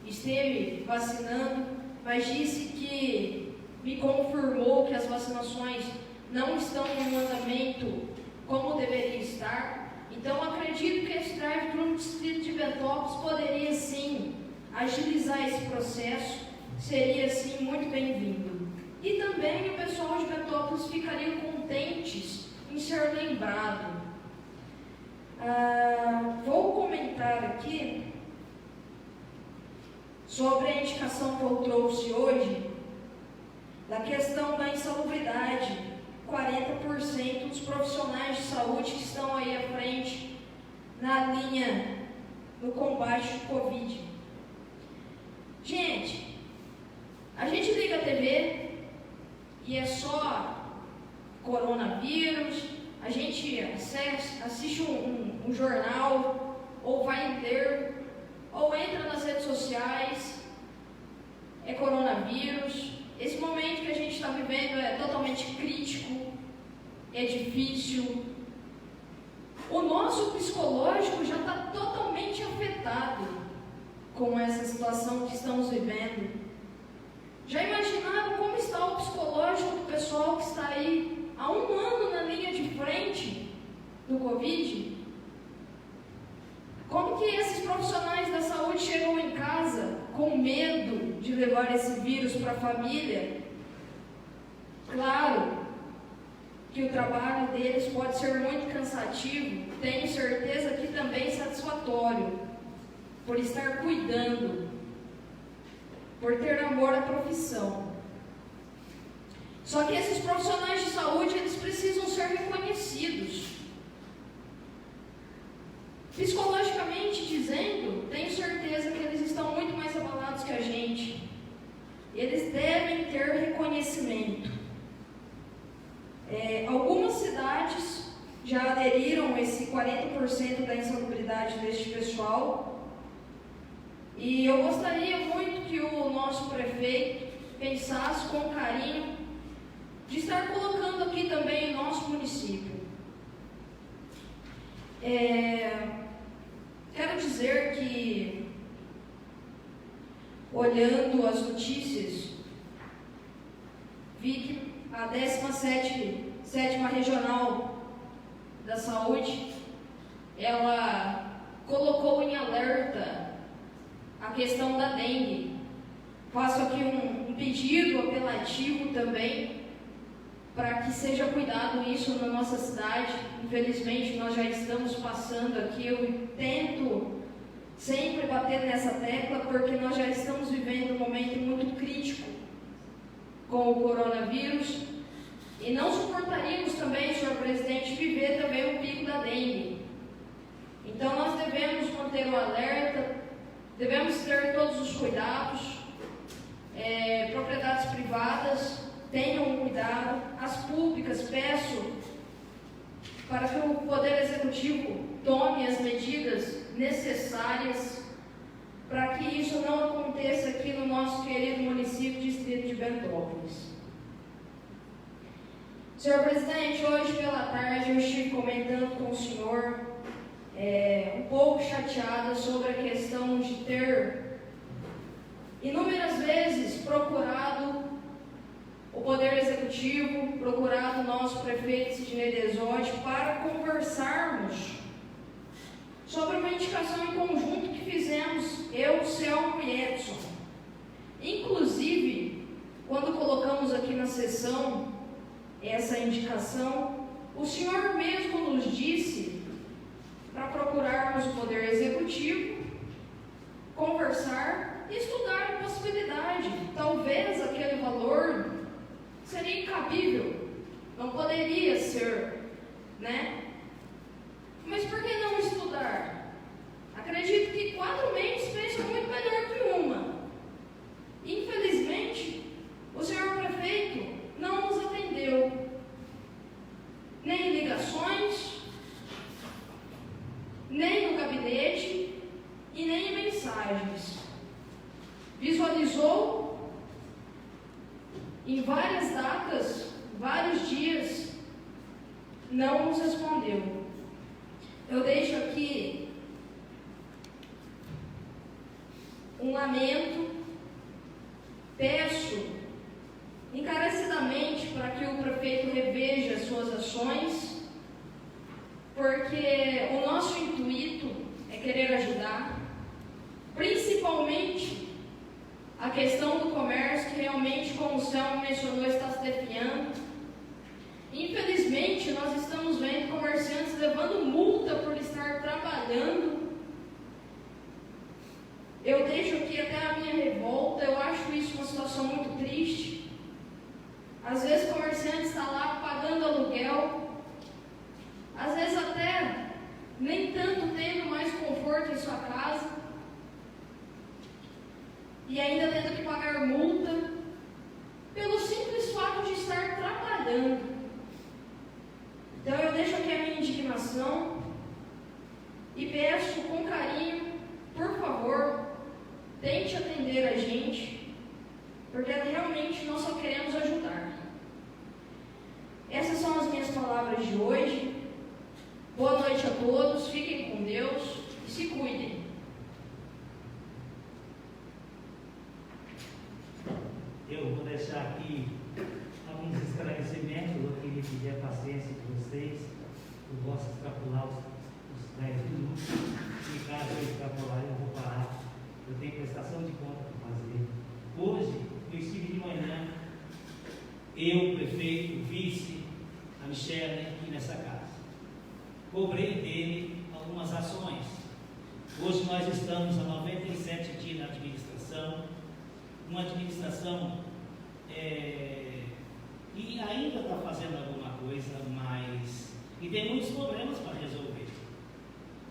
esteve vacinando, mas disse que me confirmou que as vacinações não estão em andamento como deveria estar. Então acredito que esse drive-thru no distrito de Bentópolis poderia sim agilizar esse processo seria, sim, muito bem-vindo. E também o pessoal de Bentópolis ficaria contentes em ser lembrado. Vou comentar aqui sobre a indicação que eu trouxe hoje, da questão da insalubridade. 40% dos profissionais de saúde que estão aí à frente na linha no combate ao Covid. Gente, a gente liga a TV e é só coronavírus, a gente assiste um jornal, ou vai ler, ou entra nas redes sociais, é coronavírus. Esse momento que a gente está vivendo é totalmente crítico, é difícil. O nosso psicológico já está totalmente afetado com essa situação que estamos vivendo. Já imaginaram como está o psicológico do pessoal que está aí há um ano na linha de frente do Covid? Como que esses profissionais da saúde chegam em casa com medo de levar esse vírus para a família? Claro que o trabalho deles pode ser muito cansativo, tenho certeza que também satisfatório, por estar cuidando, por ter amor à profissão. Só que esses profissionais de saúde, eles precisam ser reconhecidos. Psicologicamente dizendo, tenho certeza que eles estão muito mais abalados que a gente. Eles devem ter reconhecimento. Algumas cidades já aderiram a esse 40% da insalubridade deste pessoal. E eu gostaria muito que o nosso prefeito pensasse com carinho de estar colocando aqui também o nosso município. Quero dizer que, olhando as notícias, vi que a 17ª Regional da Saúde, ela colocou em alerta a questão da dengue. Faço aqui um pedido apelativo também, para que seja cuidado isso na nossa cidade. Infelizmente nós já estamos passando aqui, eu tento sempre bater nessa tecla, porque nós já estamos vivendo um momento muito crítico com o coronavírus, e não suportaríamos também, senhor presidente, viver também o pico da dengue. Então nós devemos manter o alerta, devemos ter todos os cuidados. Propriedades privadas, tenham cuidado. As públicas, peço para que o Poder Executivo tome as medidas necessárias para que isso não aconteça aqui no nosso querido município distrito de Bentópolis. Senhor presidente, hoje pela tarde eu estive comentando com o senhor um pouco chateada sobre a questão de ter inúmeras vezes procurado o Poder Executivo, procurado o nosso prefeito Sidnei Desotti para conversarmos sobre uma indicação em conjunto que fizemos, eu, Selmo e Edson. Inclusive, quando colocamos aqui na sessão essa indicação, o senhor mesmo nos disse para procurarmos o Poder Executivo, conversar e estudar a possibilidade. Talvez aquele valor seria incabível, não poderia ser, né? Mas por que não estudar? Acredito que 4 mentes pensam muito melhor que uma. Infelizmente, o senhor prefeito não nos atendeu, nem em ligações, nem no gabinete e nem em mensagens. Visualizou em várias datas, vários dias, não nos respondeu. Eu deixo aqui um lamento, peço encarecidamente para que o prefeito reveja as suas ações, porque o nosso intuito é querer ajudar, principalmente questão do comércio, que realmente, como o Selma mencionou, está se definhando. Infelizmente, nós estamos vendo comerciantes levando multa por estar trabalhando. Eu deixo aqui até a minha revolta, eu acho isso uma situação muito triste. Às vezes o comerciante está lá pagando aluguel, às vezes até nem tanto tendo mais conforto em sua casa, e ainda tendo que pagar multa pelo simples fato de estar trabalhando. Então eu deixo aqui a minha indignação e peço com carinho, por favor, tente atender a gente, porque realmente nós só queremos ajudar. Essas são as minhas palavras de hoje. Boa noite a todos, fiquem com Deus e se cuidem. Eu vou deixar aqui alguns esclarecimentos. Eu queria pedir a paciência de vocês. Eu posso extrapolar os 10 minutos. E caso eu extrapolar, eu vou parar. Eu tenho prestação de conta para fazer. Hoje, eu estive de manhã, eu, prefeito, o vice, a Michele, aqui nessa casa. Cobrei dele algumas ações. Hoje nós estamos há 97 dias na administração. Uma administração que ainda está fazendo alguma coisa, mas e tem muitos problemas para resolver.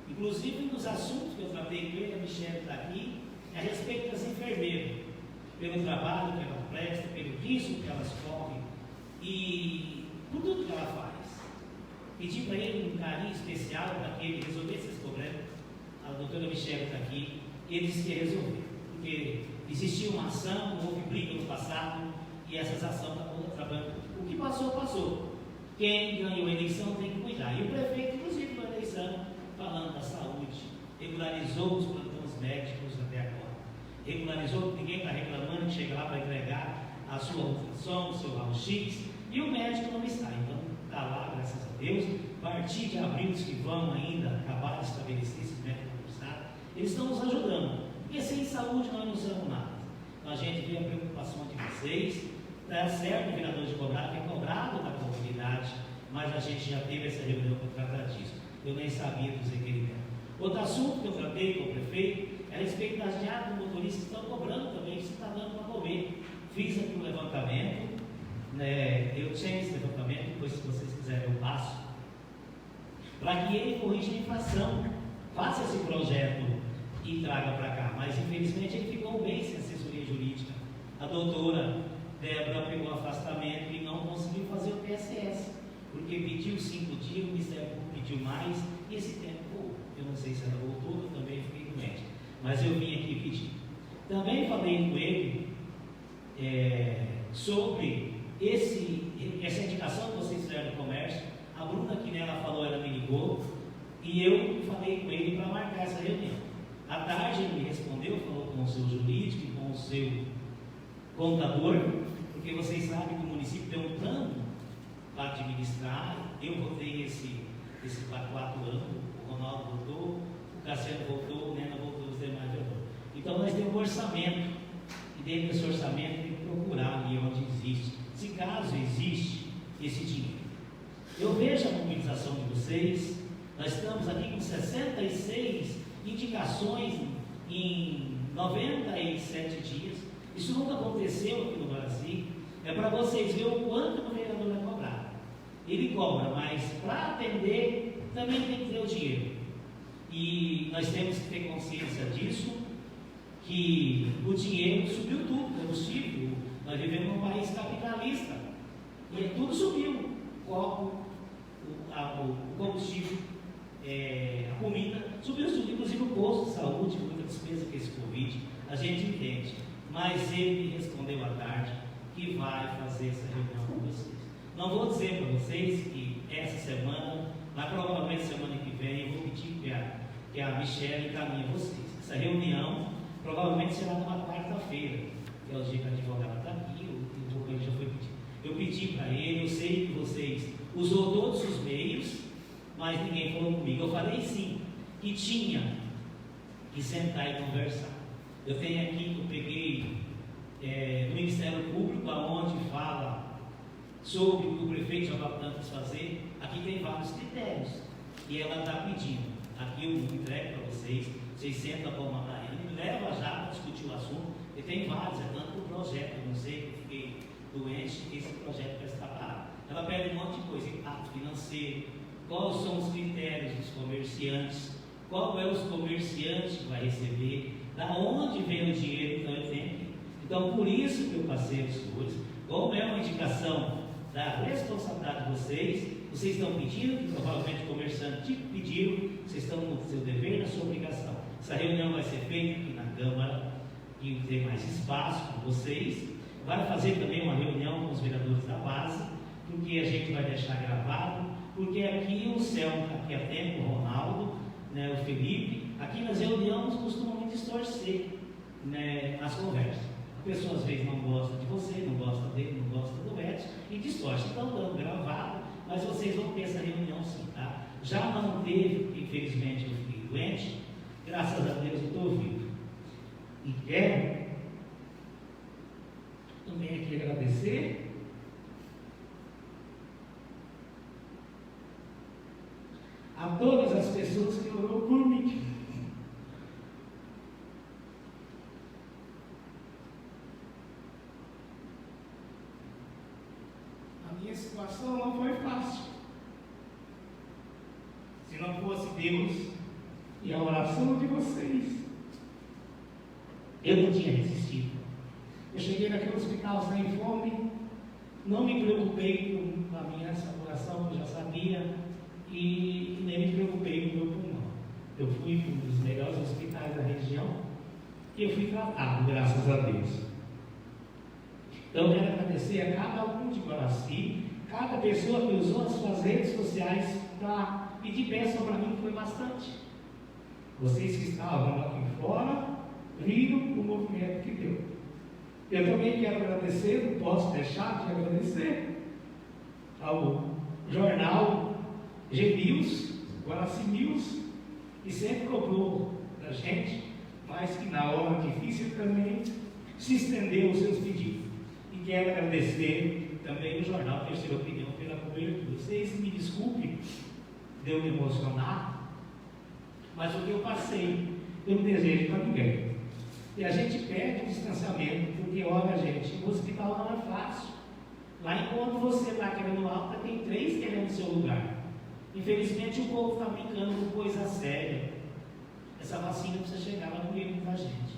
Inclusive, nos assuntos que eu tratei com ele, a Michele está aqui, é a respeito das enfermeiras, pelo trabalho que ela presta, pelo risco que elas correm e por tudo que ela faz. Pedi para ele um carinho especial para que ele resolvesse esse problema. A doutora Michele está aqui, e ele disse que ia resolver, porque existiu uma ação, houve briga no passado, e essas ações estão trabalhando. O que passou, passou. Quem ganhou a eleição tem que cuidar. E o prefeito, inclusive, na eleição, falando da saúde, regularizou os plantões médicos até agora. Regularizou, ninguém está reclamando que chega lá para entregar a sua ultrassom, o seu raio-x, e o médico não está. Então, está lá, graças a Deus. A partir de abril, os que vão ainda acabar de estabelecer esse médico no estado, eles estão nos ajudando. Porque sem saúde nós não usamos nada. Então, a gente vê a preocupação de vocês. Está certo o vereador de cobrado, que é cobrado da comunidade, mas a gente já teve essa reunião para tratar disso. Eu nem sabia dos requerimentos. Outro assunto que eu tratei com o prefeito é a respeito das diárias do motorista que estão cobrando também, se está dando para comer. Fiz aqui um levantamento, né, eu tinha esse levantamento, depois se vocês quiserem eu passo, para que ele corrija a infração, faça esse projeto e traga para cá. Mas infelizmente ele ficou bem sem assessoria jurídica. A doutora Débora pegou afastamento e não conseguiu fazer o PSS, porque pediu 5 dias, o Ministério Público pediu mais, e esse tempo, eu não sei se ela voltou, eu também fiquei doente, mas eu vim aqui pedir. Também falei com ele sobre essa indicação que vocês fizeram no comércio. A Bruna aqui nela falou, ela me ligou, e eu falei com ele para marcar essa reunião. À tarde ele me respondeu, falou com o seu jurídico, com o seu contador, porque vocês sabem que o município tem um plano para administrar. Eu votei esse 4 anos, o Ronaldo votou, o Cassiano votou, o Nena votou, os demais votou. Então nós temos um orçamento, e dentro desse orçamento tem que procurar ali onde existe, se caso existe esse dinheiro. Eu vejo a mobilização de vocês. Nós estamos aqui com 66 indicações em 97 dias. Isso nunca aconteceu aqui no Brasil. É para vocês verem o quanto o vereador vai cobrar. Ele cobra, mas para atender também tem que ter o dinheiro. E nós temos que ter consciência disso, que o dinheiro subiu tudo, combustível. Nós vivemos num país capitalista e tudo subiu. O copo, o combustível, a comida, subiu tudo, inclusive o posto de saúde, muita despesa com esse Covid. A gente entende. Mas ele me respondeu à tarde que vai fazer essa reunião com vocês. Não vou dizer para vocês que essa semana, mas provavelmente semana que vem, eu vou pedir que a Michele encaminhe vocês. Essa reunião provavelmente será numa quarta-feira, que é o dia que a advogada está aqui, o já foi pedido. Eu pedi para ele, eu sei que vocês usou todos os meios, mas ninguém falou comigo. Eu falei sim, que tinha que sentar e conversar. Eu tenho aqui, eu peguei do Ministério Público, aonde fala sobre o que o prefeito já vai tanto fazer. Aqui tem vários critérios e ela está pedindo. Aqui eu entrego para vocês sentam com uma Mariana e leva já para discutir o assunto. E tem vários, é tanto o projeto, eu não sei, eu fiquei doente, esse projeto vai estar parado. Ela pede um monte de coisa, impacto financeiro, quais são os critérios dos comerciantes, qual é os comerciantes que vai receber, da onde vem o dinheiro, então eu tenho. Então, por isso que eu passei os senhores, como é uma indicação da responsabilidade de vocês estão pedindo, que provavelmente o comerciante pediu, vocês estão no seu dever, na sua obrigação. Essa reunião vai ser feita aqui na Câmara, que tem mais espaço com vocês. Vai fazer também uma reunião com os vereadores da base, porque a gente vai deixar gravado, porque aqui o Céu, aqui a tempo, o Ronaldo, né, o Felipe, aqui nas reuniões costumam distorcer, né, as conversas. A pessoa às vezes não gosta de você, não gosta dele, não gosta do Edson, e distorce. Então, dando gravado, mas vocês vão ter essa reunião sim, tá? Já não teve, infelizmente eu fiquei doente, graças a Deus eu estou vivo. E quero também aqui agradecer a todas as pessoas que orou por mim. A minha situação não foi fácil. Se não fosse Deus e a oração de vocês, eu não tinha resistido. Eu cheguei naquele hospital sem fome, não me preocupei com a minha saturação, que eu já sabia, e nem me preocupei com o meu pulmão. Eu fui para um dos melhores hospitais da região e eu fui tratado, graças a Deus. Então, eu quero agradecer a cada um de Guaraci, cada pessoa que usou as suas redes sociais para pedir bênção para mim, foi bastante. Vocês que estavam aqui fora, viram o movimento que deu. Eu também quero agradecer, não posso deixar de agradecer ao jornal G-News, Guaraci News, que sempre cobrou da gente, mas que na hora difícil também se estendeu os seus pedidos. E quero agradecer também o jornal Terceira Opinião pela cobertura. Vocês me desculpem de eu me emocionar, mas o que eu passei, eu não desejo para ninguém. E a gente perde o distanciamento, porque olha, gente, o hospital não é fácil. Lá enquanto você está querendo alta, tem 3 querendo o seu lugar. Infelizmente o povo está brincando com coisa séria. Essa vacina precisa chegar lá no meio da gente.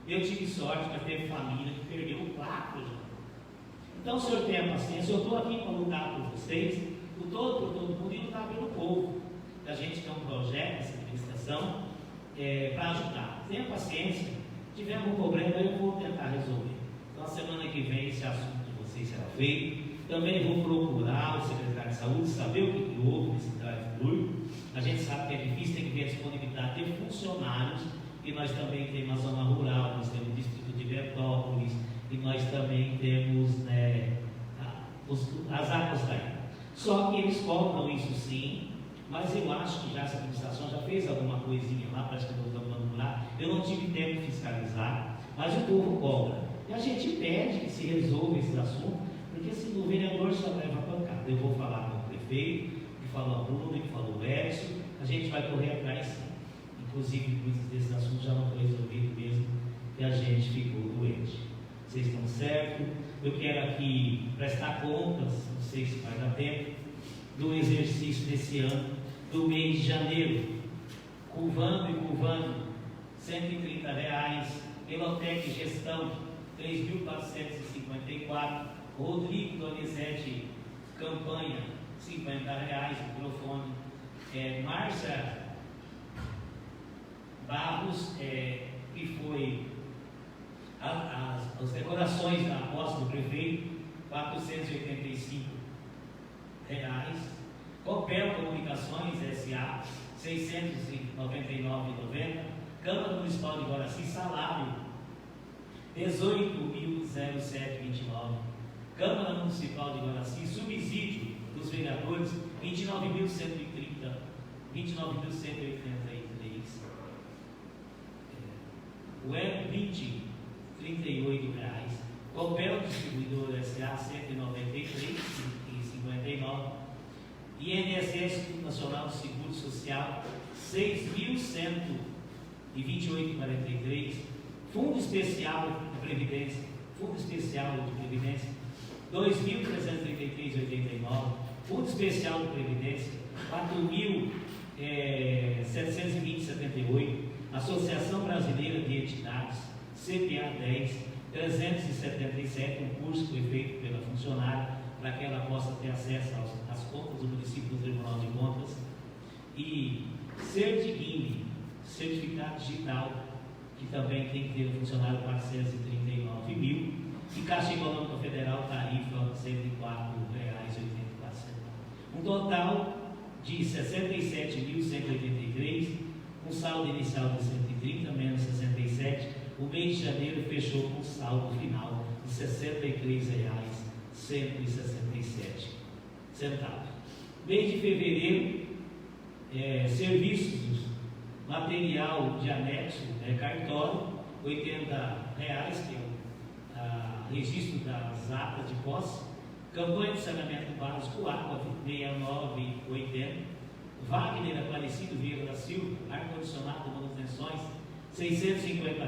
Eu tive sorte que teve família que perdeu 4 já. Então o senhor tenha paciência, eu estou aqui para lutar por vocês, por todo mundo e lutar pelo povo. A gente tem um projeto, essa administração, para ajudar. Tenha paciência, se tiver algum problema eu vou tentar resolver. Então a semana que vem esse assunto de vocês será feito. Também vou procurar o secretário de saúde, saber o que houve nesse drive-thru. A gente sabe que é difícil, tem que ver a disponibilidade de funcionários, e nós também temos a zona rural, nós temos o distrito de Bertópolis, e nós também temos as águas daí. Só que eles cobram isso sim, mas eu acho que já essa administração já fez alguma coisinha lá, parece que nós vamos lá. Eu não tive tempo de fiscalizar, mas o povo cobra. E a gente pede que se resolva esse assunto, porque se o vereador só leva a pancada. Eu vou falar com o prefeito, que falou a Bruno, que falou o Edson, a gente vai correr atrás sim. Inclusive, muitos desses assuntos já não foi resolvido mesmo, que a gente ficou doente. Vocês estão certos? Eu quero aqui prestar contas, não sei se vai dar tempo, do exercício desse ano, do mês de janeiro. Curvando e curvando, R$130. Elotec Gestão, 3.454. Rodrigo Donizete Campanha, R$50. Microfone. Márcia Barros, que foi as decorações da posse do prefeito, R$485. Copel Comunicações S.A., R$699,90. Câmara Municipal de Guaraci, salário, R$18.007,29. Câmara Municipal de Guaraci, subsídio dos vereadores, R$29.130, R$29.183. O R$20, R$38. Copel Distribuidor S.A. 193,59. INSS, Instituto Nacional de Seguro Social, 6.128,43. Fundo Especial de Previdência, 2.333,89. Fundo Especial de Previdência, 4.720,78. Associação Brasileira de Entidades, CPA 10, 377, um curso que foi feito pela funcionária para que ela possa ter acesso às contas do município do Tribunal de Contas. E Certiguine, certificado digital, que também tem que ter o funcionário 439 mil. E Caixa Econômica Federal, tarifa R$ 104,84. Um total de 67.183, um saldo inicial de 130 menos 67. O mês de janeiro fechou com saldo final de R$ 63,167. Mês de fevereiro, serviços, material de anexo, cartório, R$ 80, que é o registro das atas de posse. Campanha de saneamento básico, água, 69,80. Wagner Aparecido Vieira da Silva, ar-condicionado, manutenções, R$ 650.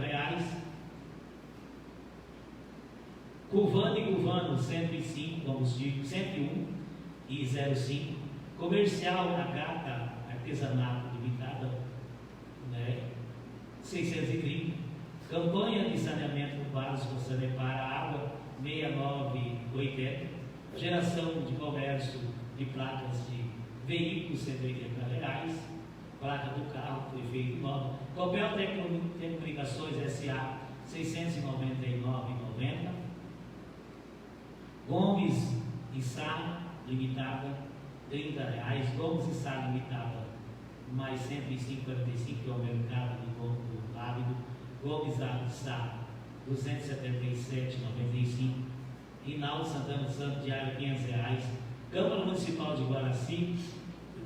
Cuvano e Cuvano, 105, combustível, 101,05. Comercial Nagata Artesanato Limitada, 630. Campanha de saneamento básico Sanepar Água, 69,80. Geração de comércio de placas de veículos, R$ 180. Placa do carro foi feito nova. Copel Telecomunicações S.A. 699,90. Gomes e Sá Limitada, R$ 30. Gomes e Sá Limitada, mais 105,45, que é o mercado de compra válido. Gomes e Sá, 277,95. Rinaldo Santana Santos, diário, R$ 500. Câmara Municipal de Guaraci,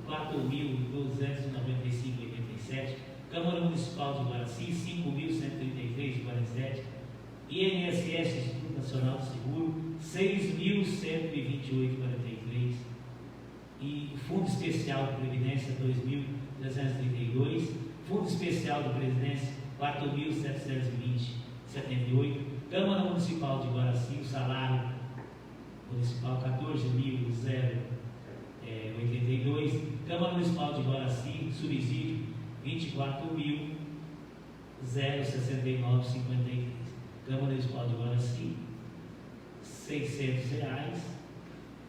4.295,87. Câmara Municipal de Guaraci, 5.133,47. INSS, Instituto Nacional de Seguro, 6.128,43. E Fundo Especial de Previdência, 2.332. Fundo Especial de Previdência, 4.720,78. Câmara Municipal de Guaraci, o salário municipal, 14.082. Câmara Municipal de Guaraci, subsídio, 24.069,53. Câmara Municipal de Guaraci, R$ 600.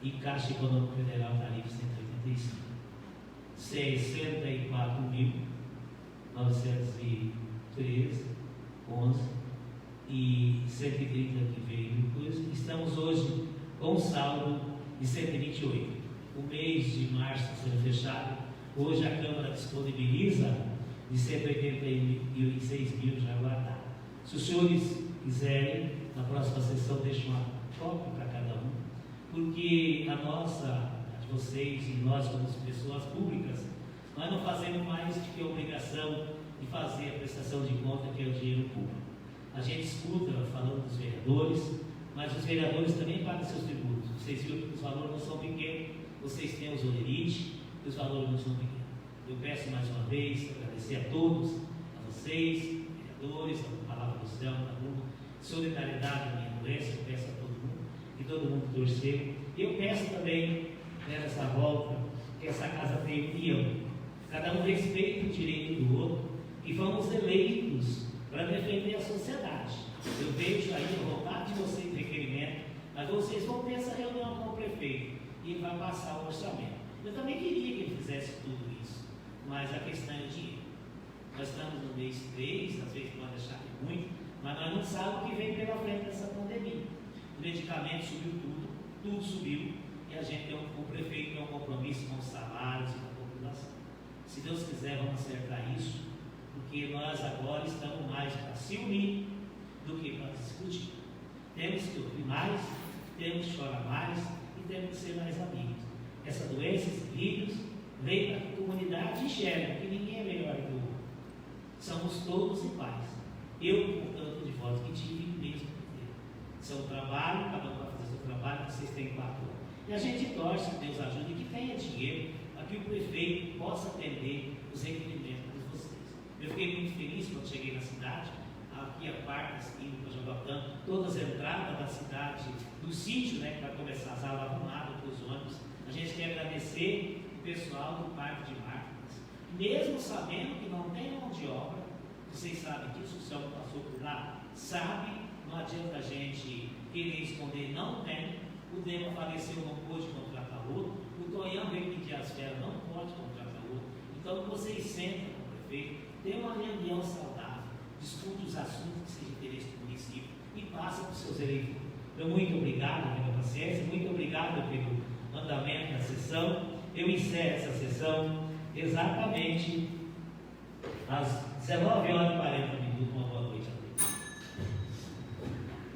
E Caixa Econômica Federal, tarifa 185. 64.913,11. E 130 que veio depois. Estamos hoje com um saldo de 128. O mês de março sendo fechado. Hoje a Câmara disponibiliza de 186 mil já guardados. Se os senhores quiserem, na próxima sessão, deixo uma cópia para cada um, porque a de vocês e nós, como pessoas públicas, nós não fazemos mais do que a obrigação de fazer a prestação de conta, que é o dinheiro público. A gente escuta falando dos vereadores, mas os vereadores também pagam seus tributos. Vocês viram que os valores não são pequenos, vocês têm os olerites, e os valores não são pequenos. Eu peço mais uma vez, agradecer a todos, a vocês, vereadores, a palavra do céu, da rua, solidariedade à minha doença, eu peço a todo mundo, que todo mundo torceu. Eu peço também, nessa volta, que essa casa tenha união, cada um respeite o direito do outro, e fomos eleitos para defender a sociedade. Eu vejo aí a vontade de vocês de requerimento, mas vocês vão ter essa reunião com o prefeito e vai passar o orçamento. Eu também queria que ele fizesse tudo isso, mas a questão é o dinheiro. Nós estamos no mês 3, às vezes pode achar que é muito, mas nós não sabemos o que vem pela frente dessa pandemia. O medicamento subiu tudo subiu, e a gente tem o prefeito tem um compromisso com os salários e com a população. Se Deus quiser, vamos acertar isso, porque nós agora estamos mais para se unir do que para discutir. Temos que ouvir mais, temos que chorar mais e temos que ser mais amigos. Essa doença, esse vírus, vem para a comunidade e enxerga que ninguém é melhor que o outro. Somos todos iguais. Eu, com o tanto de votos que tive, mesmo que seu trabalho, cada um vai fazer seu trabalho, vocês têm 4 anos. E a gente torce que Deus ajude e que tenha dinheiro para que o prefeito possa atender os requerimentos de vocês. Eu fiquei muito feliz quando cheguei na cidade, aqui a Quartas, indo para Jabotã, todas as entradas da cidade, do sítio, né, que vai começar as aulas arrumadas para os ônibus. A gente quer agradecer o pessoal do Parque de Máquinas, mesmo sabendo que não tem mão de obra, vocês sabem disso, o céu que passou por lá, sabe, não adianta a gente querer esconder, não tem. O Dema faleceu, não pôde contratar outro, o Tonhão veio pedir as férias, não pode contratar outro. Então, vocês sentam com o prefeito, tem uma reunião saudável, discute os assuntos que sejam de interesse do município e passa para os seus eleitores. Então, muito obrigado pela paciência, muito obrigado pelo andamento da sessão. Eu encerro essa sessão exatamente às 19h40,